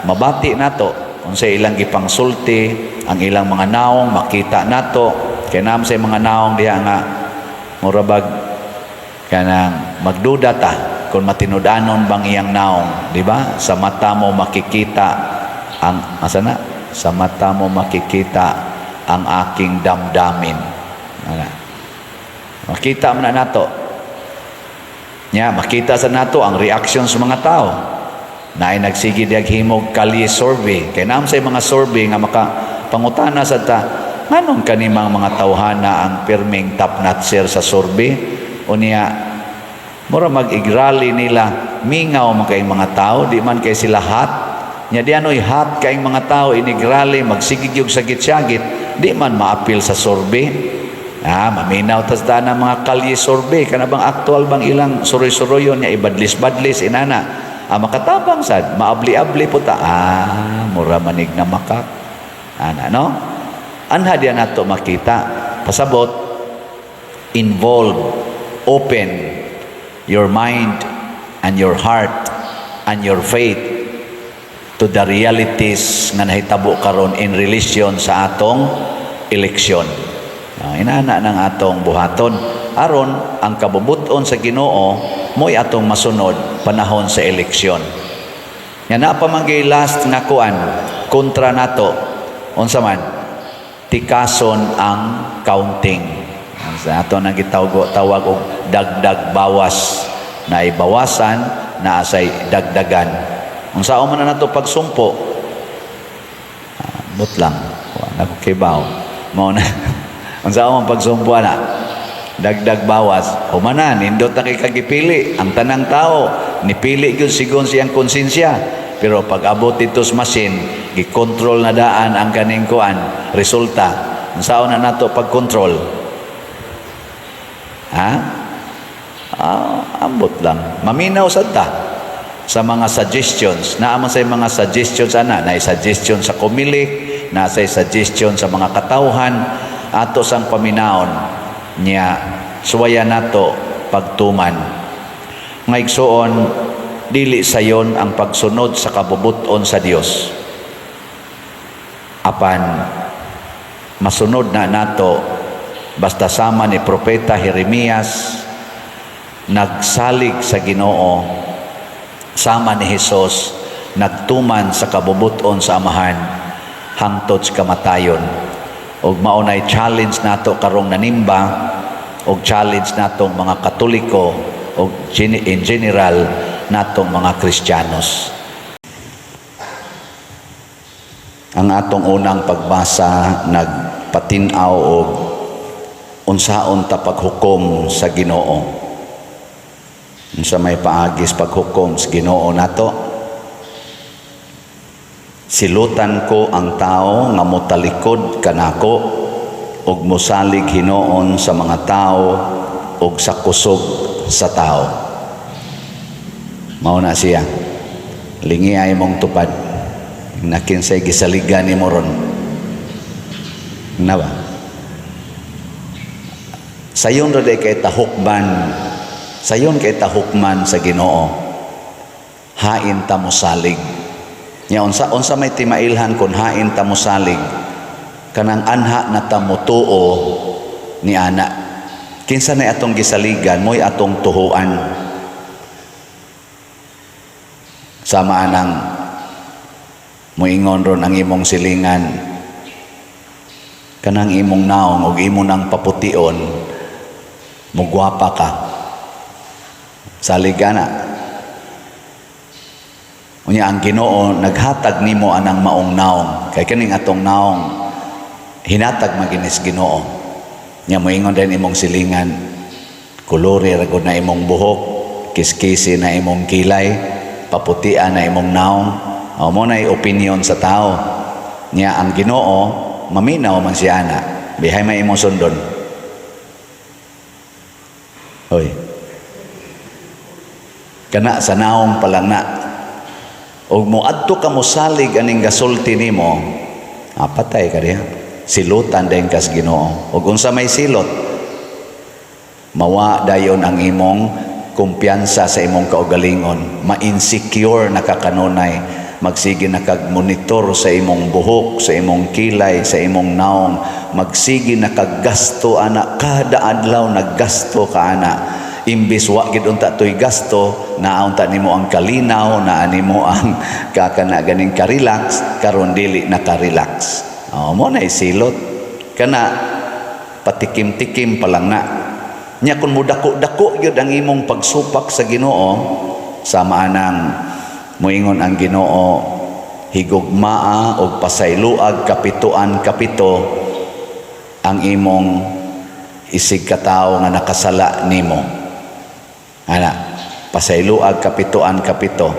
mabati nato unsay ilang gipangsulti ang ilang mga naong makita nato kay nam sa mga naong diha nga murabag kanang magduda ta kung matinudanon bang iyang naong, di ba? Sa mata mo makikita ang asana? Sa mata mo makikita ang aking damdamin. Makita mo na nato. Makita sa nato ang reaction sa mga tao. Na ay nagsige diaghimog kalye survey. Kaya naman sa mga survey nga makapangutana sa ta, nganong kanimang mga tawhana ang pirming top notcher sa survey? O niya, mura mag-igrali nila, mingaw man kayong mga tao, di man kay sila hot. Nya di ano'y hot kayong mga tao, inigrali, magsigig yung sagit-sagit, di man maapil sa survey. Maminaw tas na mga kalye survey, kana bang aktual bang ilang suroy-suroyon niya, ibadlis-badlis, inana. Makatabang sad, maabli-abli po ta. Mura manig na makak. No? Anha diyan nato makita. Pasabot, involved, open, your mind and your heart and your faith to the realities nga nahitabo karon in relation sa atong eleksyon. Inaana ng atong buhaton aron ang kabubuton sa Ginoo mo'y atong masunod panahon sa eleksyon. Nga napamanggay last nga kuan kontra nato unsa man tikason ang counting. Sa ato nang gitawag og dagdag bawas na ibawasan na asay dagdagan. Unsaon man na nato pagsumpo? But lang. Nako kibaw. Mao na. Unsaon man pagsumpo na? Dagdag bawas. Humanan nindot na kay kagipili. Ang tanang tao nipili gyud sigon siyang konsensya. Pero pag abot dito sa machine, gikontrol na daan ang kaning kuan resulta. Unsaon na nato pagkontrol? Ambot lang. Maminaw sad ta. sa mga suggestions. Naaman sa mga suggestions ana, na suggestion sa kumilik, na sa suggestion sa mga katawhan, ato sang paminaon niya suwaya nato pagtuman. Ngaigsoon, dili sayon ang pagsunod sa kabubuton sa Dios. Apan masunod na nato basta sama ni Propeta Jeremias nagsalig sa Ginoo, sama ni Hesus nagtuman sa kabubuton sa Amahan hangtod sa kamatayon. Og maunay challenge nato karong nanimba, og challenge natong mga Katoliko, og in general natong mga Kristiyanos. Ang atong unang pagbasa nagpatinaw og unsaon ta paghukom sa Ginoo. Unsa may paagis paghukom sa Ginoo nato? Silutan ko ang tao nga motalikod kanako ug mosalig hinoon sa mga tao ug sa kusog sa tao. Mao na siya. Lingi ay mong tupad. Nakinsay gisaligan ni mo ron. Na ba? Sayon ra day kay tahukman. Sayon kay tahukman sa Ginoo. Hain ta mosalig. Nya unsa may timailhan kun hain ta mosalig. Kanang anha na ta motuo ni ana. Kinsa na atong gisaligan mo'y atong tuhuan. Sama anang moingon ron ang imong silingan. Kanang imong naong ug imo nang papution, mugwapa ka. Saligana. Unya ang Ginoo naghatag nimo anang maong naong. Kay kaning atong naong hinatag maginis Ginoo. Nya moingon din imong silingan, kulore ra gud na imong buhok, kiskisi na imong kilay, paputian na imong naong. O mo na opinion sa tao. Nya ang Ginoo maminaw man siya na. Bihay may imong sundon. Hoy. Kana sa naong pa lang na. Og moadto ka mosalig aning gasulti nimo, patay ka diha. Silutan din kas Ginoo. Og unsa may silot, mawa dayon ang imong kumpiyansa sa imong kaugalingon, ma-insecure na kakanunay, magsige na kag-monitor sa imong buhok, sa imong kilay, sa imong naong, magsige na kaggasto ana, kada adlaw naggasto ka ana. Imbis wa gid unta toy gasto, naunta nimo ang kalinaw, naa nimo ang kakana ganing ka-relax, karon dili na ka-relax. Mo na isilot kana patikim-tikim pa lang na. Nya kun mudako-dako gyud ang imong pagsupak sa Ginoo, sama anang moingon ang Ginoo, higugmaa og pasayloag kapituan kapito ang imong isig katawo nga nakasala nimo. Ana, pasayloag kapituan kapito.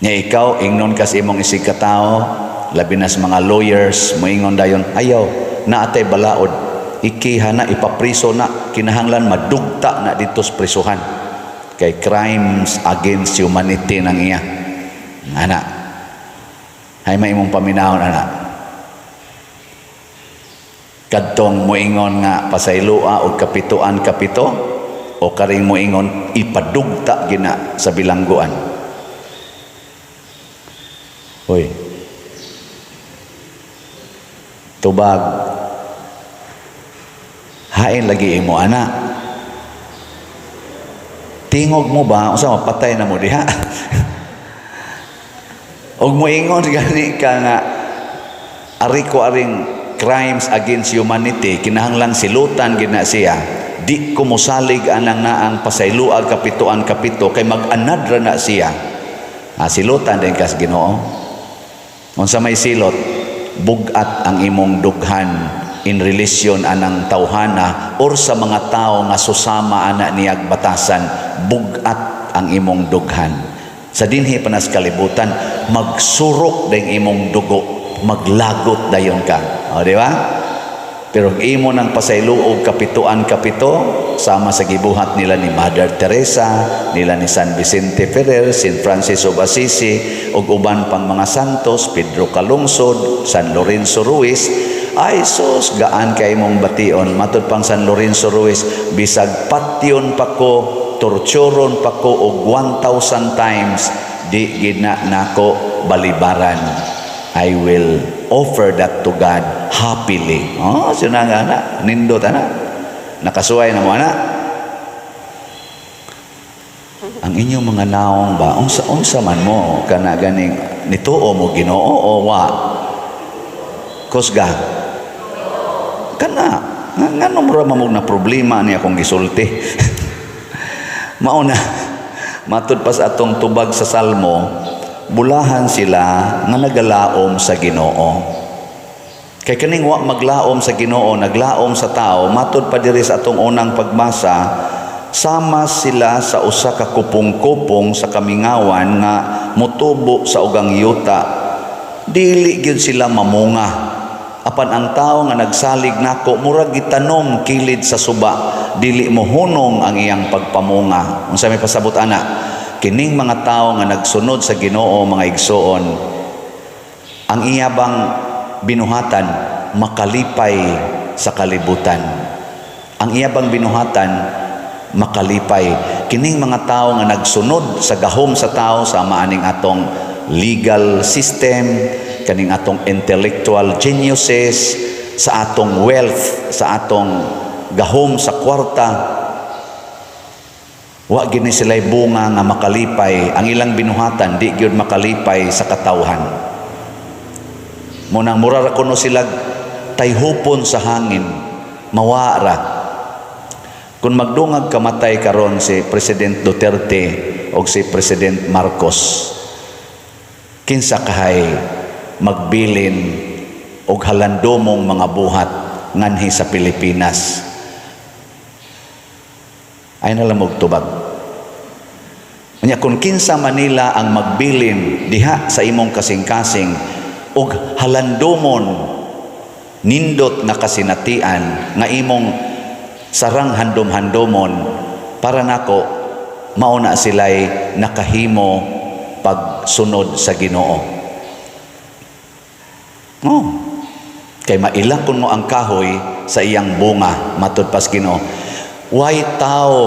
Nya ikaw ingnon kas imong isig katawo, labi na sa mga lawyers, moingon dayon, ayaw, naatay balaod, ikiha na, ipapriso na, kinahanglan madugta na dito sa prisuhan. Kay crimes against humanity nang iya. Ana, hay may imong paminahon, ana. Kadtong moingon nga, pasaylua o kapituan kapito, o karing moingon, ipadugta gina sa bilangguan. Hoy, tubag hain lagi imo ana, tingog mo ba unsa mapatay na mo diha? Og moingon gani ka nga ari ko aring crimes against humanity, kinahanglan silutan gina siya, di ko mosalig anang naang pasayloag kapituan kapito kay mag-anad ra na siya. Silutan din kas Ginoo. Unsa may silot, bugat ang imong dughan in relasyon anang tawhana or sa mga tao nga susama ana niyag batasan, bugat ang imong dughan. Sa dinhi panas kalibutan, magsurok ding imong dugo, maglagot dayon ka. O di ba? Pero imo ng pasayloog kapito, sama sa gibuhat nila ni Mother Teresa, nila ni San Vicente Ferrer, St. Francis of Assisi, ug uban pang mga santos, Pedro Calungsod, San Lorenzo Ruiz, ay sus, gaan kay mong bation. Matud pang San Lorenzo Ruiz, bisag patyon pa ko, torturon pa ko og 1,000 times, di gina nako balibaran. I will offer that to God happily. Oh, sina nga na, nindot ana. Nakasuway na mo ana. Ang inyong mga naong ba, unsa man mo kana ganing nituo mo Ginoo o wa? Kusga. Kana, ngano mo ra mamog na problema niya akong gisulti. Mauna, matud pas atong tubag sa Salmo, bulahan sila nga nagalaom sa Ginoo. Kay kaning wa maglaom sa Ginoo, naglaom sa tao, matud pa diri sa atong unang pagbasa, sama sila sa usa ka kupong-kupong sa kamingawan nga mutubo sa ugang yuta. Dili gyud sila mamunga. Apan ang tao nga nagsalig nako, murag gitanom kilid sa suba, dili mo hunong ang iyang pagpamunga. Unsa may pasabot ana? Kining mga tao nga nagsunod sa Ginoo, mga igsoon, ang iyabang binuhatan makalipay sa kalibutan. Ang iyabang binuhatan makalipay. Kining mga tao nga nagsunod sa gahom sa tao, sa maaning atong legal system, kaning atong intellectual geniuses, sa atong wealth, sa atong gahom sa kwarta, wa gini sila'y bunga nga makalipay. Ang ilang binuhatan di gyud makalipay sa katawhan. Munang murara kuno sila tayhupon sa hangin, mawara. Kung magdungag kamatay karon si President Duterte o si President Marcos, kinsa kahay magbilin og halandomong mga buhat nganhi sa Pilipinas? Ay nalamog tubag. Kanya kung kinsa Manila ang magbilin diha sa imong kasing-kasing og halandomon nindot na kasinatian nga imong sarang handom-handomon, para nako mauna sila'y nakahimo pagsunod sa Ginoo. Oh, kay mailakon mo ang kahoy sa iyang bunga, matud pas Ginoo. Way tao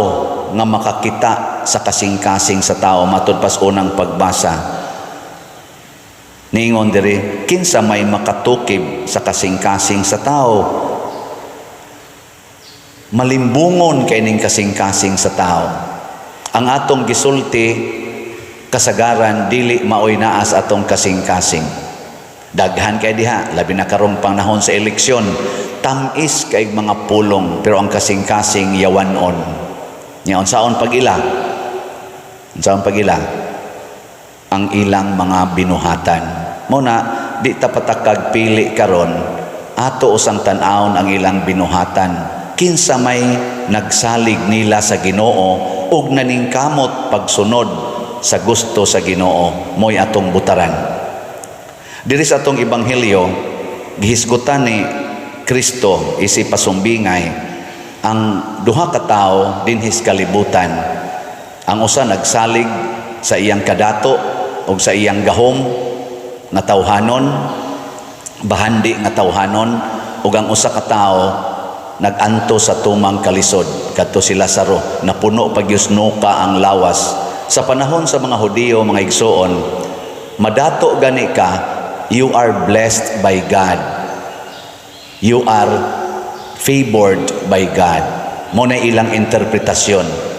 nga makakita sa kasing-kasing sa tao, matud pas unang pagbasa. Niingon diri, kinsa may makatukib sa kasing-kasing sa tao? Malimbungon kay ning kasing-kasing sa tao. Ang atong gisulti kasagaran dili maoy naas atong kasing-kasing. Daghan kay diha, labi na karong panahon sa eleksyon, tamis kay mga pulong, pero ang kasing-kasing yawanon. Nya unsaon pagila? Unsaon pagila? Ang ilang mga binuhatan. Muna di ta patakag pili karon, ato usang tan-awon ang ilang binuhatan. Kinsa may nagsalig nila sa Ginoo ug naningkamot pagsunod sa gusto sa Ginoo, moy atong butaran. Diri sa atong ebanghelyo, gihisgutan ni Kristo isi pasumbingay ang duha ka tawo dinhis kalibutan. Ang usa nagsalig sa iyang kadato ug sa iyang gahom nga tawhanon, bahandi nga tawhanon, ug ang usa ka tawo naganto sa tumang kalisod, kadto si Lazaro, napuno pagyusnuka ang lawas. Sa panahon sa mga Hudiyo, mga igsoon, madato gani ka, you are blessed by God. You are favored by God. Mo na ilang interpretasyon.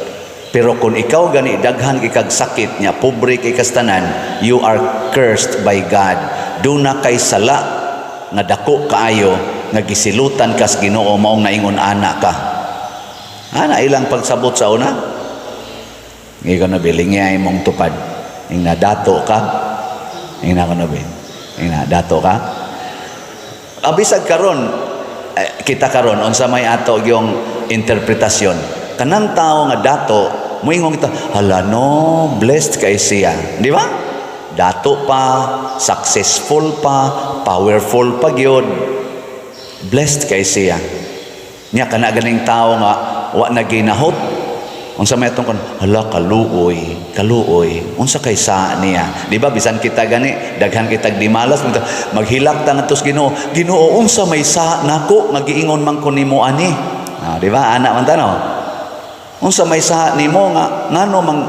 Pero kung ikaw gani daghan ikag sakit niya, pobre kay kastanan, you are cursed by God. Duna kay sala nga dako kaayo nga gisilutan kas Ginoo, maong naingon ana ka. Ana ilang pagsabot sa una. Ngayon na biling niya imong tupad. Ing nadato ka. Ing na kuno bin. Ing nadato ka. Abisag karon kita karon unsa may ato yung interpretasyon. Kanang tao nga dato, moingon kita, hala no, blessed kay siya. Di ba? Dato pa, successful pa, powerful pa gyud. Blessed kay siya. Nya kana ganing tao nga wa na ginahot. Unsa may atong hala kaluoy. Unsa kay sa niya? Di ba bisan kita gani daghan kita dimalas maghilak ta ngadto sa Ginoo. Ginoo unsa may sa nako nga giingon man ko nimo ani? Di ba ana man tanaw? Unsa may sa nimo nga ngano mang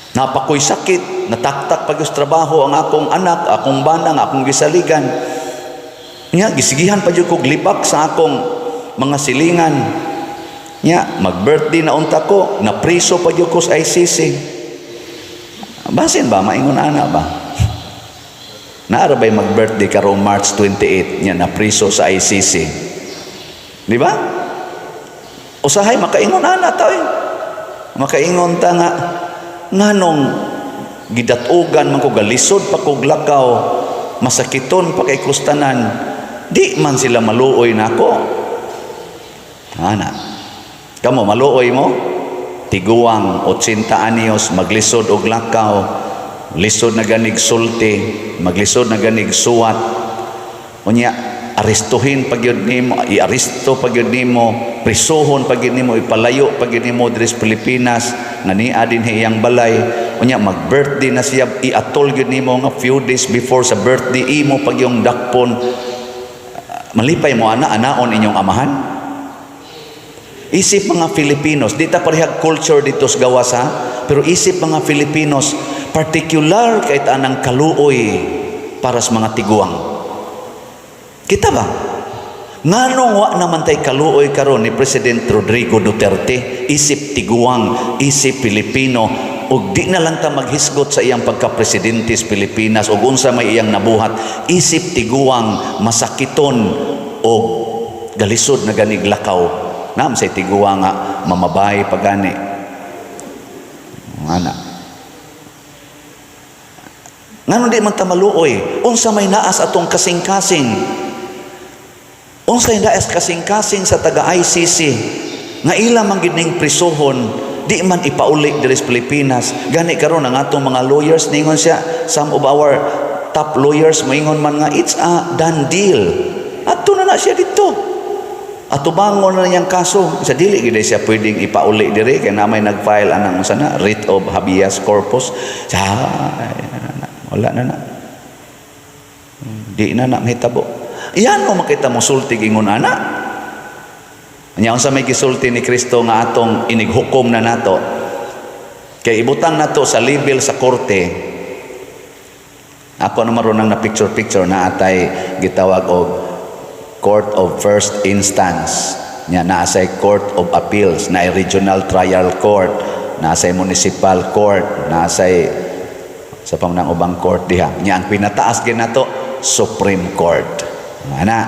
napakoy sakit, nataktak pag trabaho ang akong anak, akong bana, akong gisaligan. Nya gisigihan pa jud kog libak sa akong mga silingan. Nya mag-birthday na unta ko, na priso pa jud ko sa ICC. Basin ba maingon ana ba? Naara bay mag-birthday karong March 28 nya na priso sa ICC. Di ba? Usahay makaingon ana taw. Makaingon ta nga nganong gidatugan man ko galisod pa kog lakaw, masakiton pa kay kustanan, di man sila maluoy nako. Ana kamo maluoy mo tiguang 80 anyos maglisod og lakaw, lisod na ganig sulti, maglisod na ganig suwat, unya aristuhin pagyud nimo, iaristo pagyud nimo, prisuhon pagyud nimo, ipalayo pagyud nimo diri sa Pilipinas nga niya din iyang balay. Unya mag-birthday na siya, iatol gyud nimo nga few days before sa birthday imo pagyong dakpon. Malipay mo anaon inyong amahan. Isip mga Filipinos, di ta parehag culture dito sa gawas ha, pero isip mga Filipinos, particular kay tanang kaluoy para sa mga tiguang. Kita ba? Nganong wa naman tay kaluoy karon ni President Rodrigo Duterte, isip tiguang, isip Pilipino, ug di na lang ta maghisgot sa iyang pagka-presidente sa Pilipinas ug unsa may iyang nabuhat, isip tiguang, masakiton og galisod na ganig lakaw. Nam say tiguang nga mamabay pagani. Ana. Ngano di man ta maluoy? Unsa may naas atong kasing-kasing? Unsay daes kasing-kasing sa taga-ICC nga ila man gid ning prisuhon, di man ipauli diri sa Pilipinas. Gani karon ang atong mga lawyers ningon siya, some of our top lawyers moingon man nga it's a done deal. Adto na siya dito. Atubangon na niyang kaso. Sa dili gid siya pwedeng ipauli diri kay namay nag-file anang unsa na writ of habeas corpus. Wala na. Di na mahitabo. Iyan mo makita mo sultig ingon ana. Nya unsa may gisulti ni Kristo nga atong inighukom na nato. Kay ibutang nato sa level sa korte. Ako naman ron na picture na atay gitawag og Court of First Instance. Nya naasay Court of Appeals, naay Regional Trial Court, naasay Municipal Court, naasay sa pamunang ubang court diha. Nya ang pinataas gid nato Supreme Court. Ana,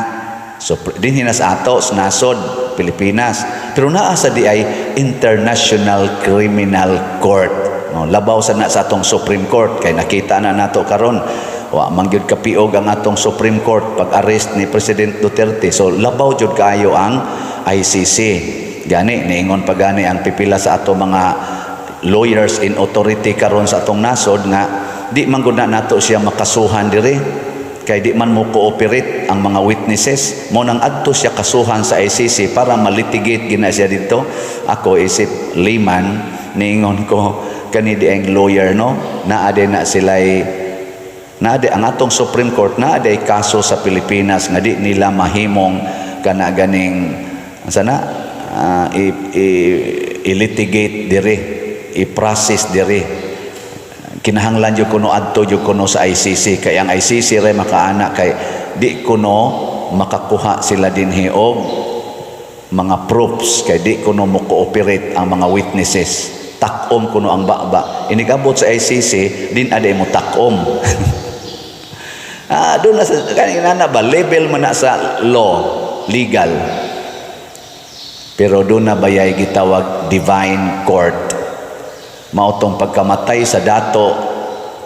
so dinhi na sa ato sa nasod Pilipinas, pero naa sa di ay International Criminal Court. No, labaw sa na sa atong Supreme Court kay nakita na nato karon wa man gyud kapiog ang atong Supreme Court pag-arrest ni President Duterte. So labaw jud kaayo ang ICC. Gani niingon pa gani ang pipila sa ato mga lawyers in authority karon sa atong nasod nga di man gud na nato siya makasuhan diri. Kay di man mo cooperate ang mga witnesses mo nang adto siya kasuhan sa ICC para malitigate gina siya dito. Ako isip layman niingon ko kani di ang lawyer no naa na sila'y ang atong Supreme Court naa kaso sa Pilipinas nga di nila mahimong kana ganing sana i-litigate diri, i-process diri. Kinahanglan jud kuno adto jud kuno sa ICC kay ang ICC ray makaana kay di kuno makakuha sila dinhi og mga proofs kay di kuno mo cooperate ang mga witnesses. Takom kuno ang baba. Inigabot sa ICC din aday mo takom. Doon na sa kanina ba level man na sa law, legal. Pero doon na bayay gitawag divine court. Mautong pagkamatay sa dato,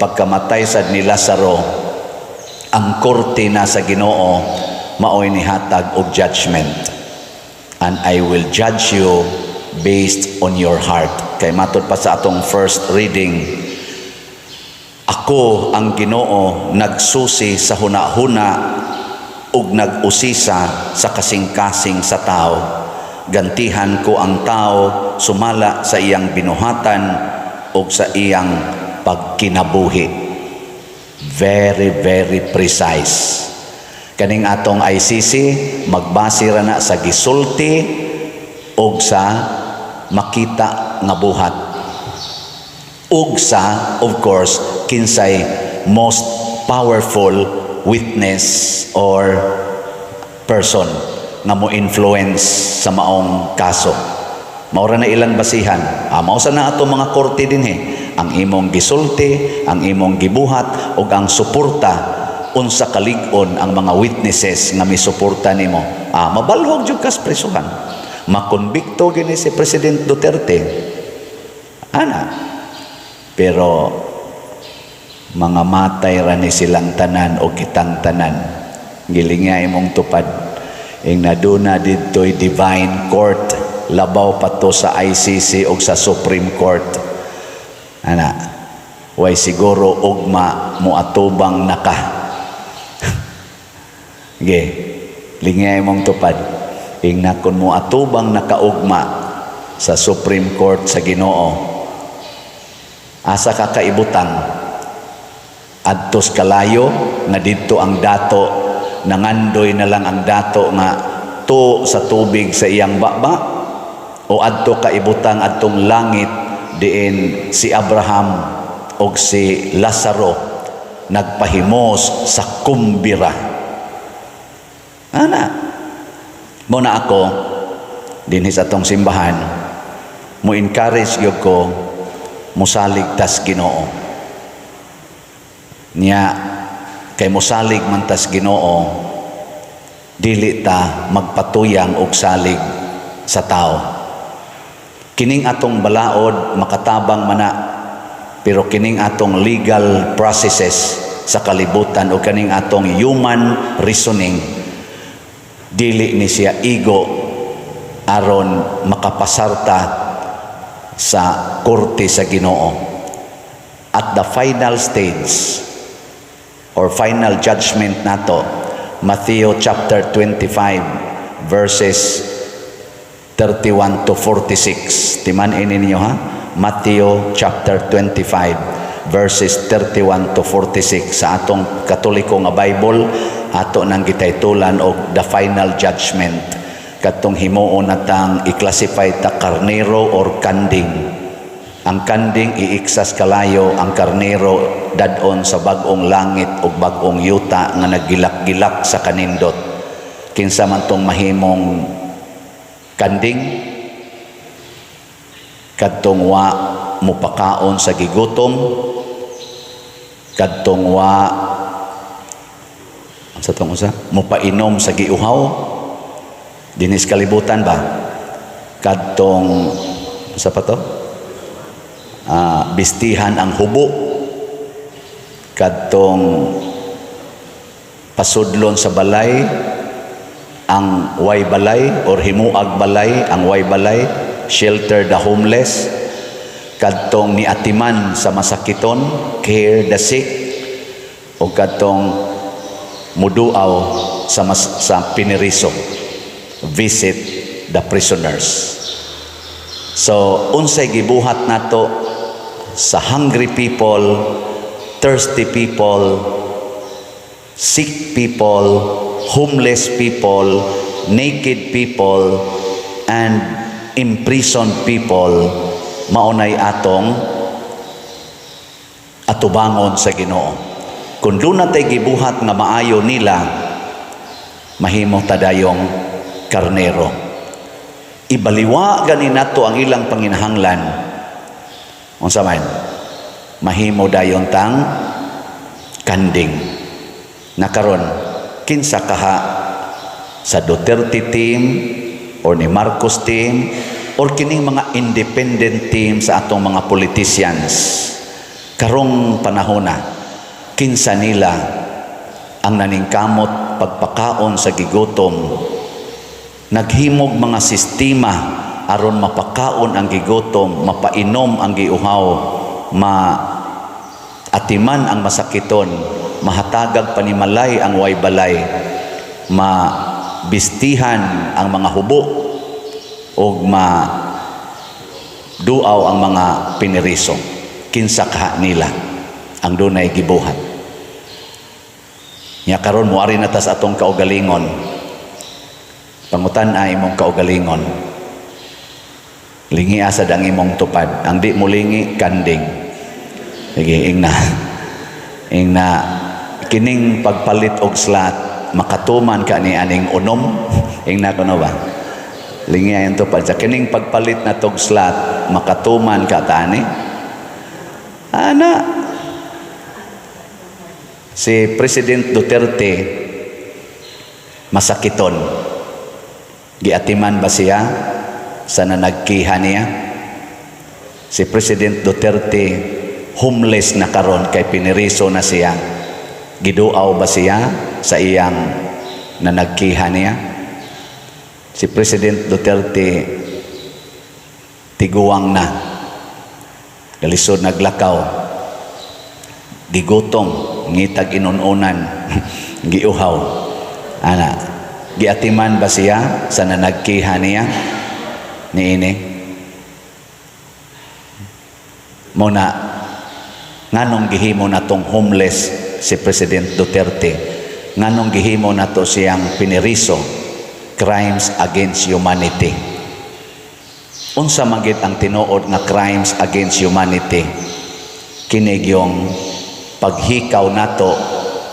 pagkamatay sa ni Lazaro, ang korte na sa Ginoo maoy nihatag og judgment. And I will judge you based on your heart. Kay matod pa sa atong first reading, ako ang Ginoo nagsusi sa hunahuna ug nag-usisa sa kasing-kasing sa tao. Gantihan ko ang tao sumala sa iyang binuhatan ug sa iyang pagkinabuhi. Very, very precise. Kaning atong ICC, magbase ra na sa gisulti ug sa makita nga buhat. Ug sa, of course, kinsay most powerful witness or person nga mo influence sa maong kaso. Maura na ilang basihan. Mao sa na ato mga korte dinhi. Ang imong gisulti, ang imong gibuhat, ug ang suporta unsa kalig-on ang mga witnesses nga misuporta nimo. Mabalhog jud kas presuhan. Makonbikto gini si President Duterte. Pero mga matay ra ni silang tanan o kitang tanan. Gilinga imong tupad. Ing naduna didto'y divine court, labaw pa to sa ICC o sa Supreme Court. Way siguro ugma mo atubang naka. Lingay mong tupad. Ingna kun mo atubang nakaugma sa Supreme Court sa Ginoo, asa ka kaibutang adtos kalayo nga didto ang dato, nangandoy na lang ang dato nga to sa tubig sa iyang baba, o adto kaibutang adtong langit diin si Abraham o si Lazaro nagpahimos sa kumbira. Muna ako dinhi sa atong simbahan, mo encourage gyud ko musalig tas Ginoo. Niya kay musalig man tas Ginoo, dili ta magpatuyang og salig sa tao. Kining atong balaod makatabang mana, pero kining atong legal processes sa kalibutan o kining atong human reasoning, dili ni siya igo aron makapasarta sa korte sa Ginoo. At the final stage or final judgment nato, Matthew chapter 25 verses 31 to 46. Timan ninyo ha? Matthew chapter 25 verses 31 to 46 sa atong Katoliko nga Bible. Ato nang gitaytulan og the final judgment, katong himuon natang i-classify ta karnero or kanding. Ang kanding iiksas kalayo, ang karnero dadon sa bag-ong langit ug bag-ong yuta nga naggilak-gilak sa kanindot. Kinsa man tong mahimong kanding, kadtong wa mupakaon sa gigutom, kadtong wa sa tong usa mopainom sa giuhaw dinis kalibutan ba, kadtong sa pa to bistihan ang hubo, kadtong pasudlon sa balay ang way balay or himuag balay ang way balay, shelter the homeless, kadtong niatiman sa masakiton, care the sick, o kadtong muduaw sa piniriso, visit the prisoners. So unsay gibuhat nato sa hungry people, thirsty people, sick people, homeless people, naked people, and imprisoned people, maunay atong atubangon sa Ginoo. Kung doon natay gibuhat nga maayo nila, mahimo tadayong karnero. Ibaliwa gani nato ang ilang panginahanglan. Unsa man? Mahimo dayon tang kanding. Nakaron kinsa kaha sa Duterte team or ni Marcos team or kining mga independent team sa atong mga politicians karong panahona, kinsa nila ang naningkamot pagpakaon sa gigutom, naghimog mga sistema aron mapakaon ang gigutom, mapainom ang giuhaw, maatiman ang masakiton, mahatagag panimalay ang way balay. mabistihan ang mga hubo o duaw ang mga piniriso. Kinsa kaha nila ang dunay gibuhat. Nya karon moari na tas atong kaugalingon. Pangutan ay imong kaugalingon. Lingi asad ang imong tupad. Ang di mo lingi kanding. Sige, ingna kining pagpalit og slot makatuman ka ni aning unom. Ingna kuno ba? Lingi ayon tupad sa kining pagpalit na tog slot makatuman ka tani. Ana si President Duterte masakiton. Giatiman ba siya sa nanagkiha niya? Si President Duterte homeless na karon kay piniriso na siya. Giduaw ba siya sa iyang nanagkiha niya? Si President Duterte tiguang na. Kalisod naglakaw. Gigutom, ngitag inununan, giuhaw. Ana, giatiman ba siya sa nanagkiha niya? Niini. Muna, nganong gihimo na tong homeless si President Duterte? Nganong gihimo na to siyang piniriso? Crimes against humanity. Unsa magit ang tinuod nga crimes against humanity? Kinig yung paghikaw nato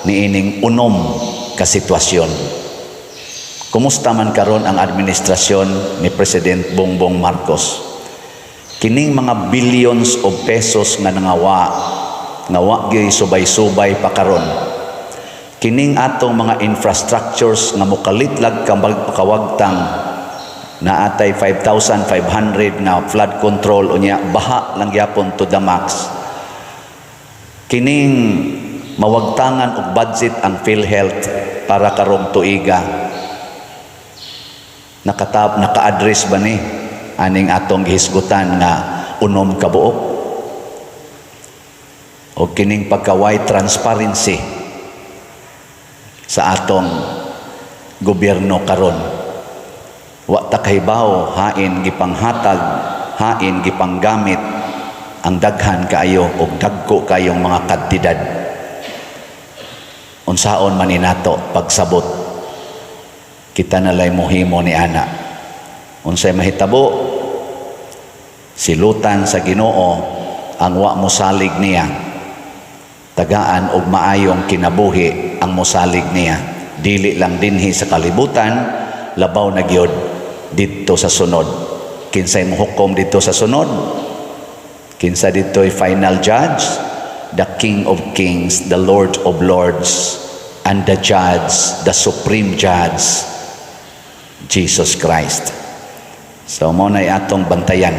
niining unom ka sitwasyon. Kumusta man karon ang administrasyon ni President Bongbong Marcos? Kining mga billions of pesos nga nangawa gyud subay-subay pa karon. Kining atong mga infrastructures nga mukalitlag kawagtang na atay 5,500 na flood control unya baha lang gyapon to the max. Kining mawagtangan og budget ang PhilHealth para karong tuiga. Naka-address ba ni aning atong gihisgutan nga unom ka buok? O kining pagka-wide transparency sa atong gobyerno karon. Wa ta kahibaw hain gipanghatag, hain gipanggamit ang daghan kaayo o dagko kayong mga kantidad. Unsaon man inato pagsabot kita nalay mohimo ni ana. Unsay mahitabo silutan sa Ginoo ang wa mosalig niya. Tagaan og maayong kinabuhi ang mosalig niya. Dili lang dinhi sa kalibutan, labaw na gyud dito sa sunod. Kinsay mohukom dito sa sunod? Kinsa dito'y final judge? The King of Kings, the Lord of Lords, and the Judge, the Supreme Judge, Jesus Christ. So mo na'y atong bantayan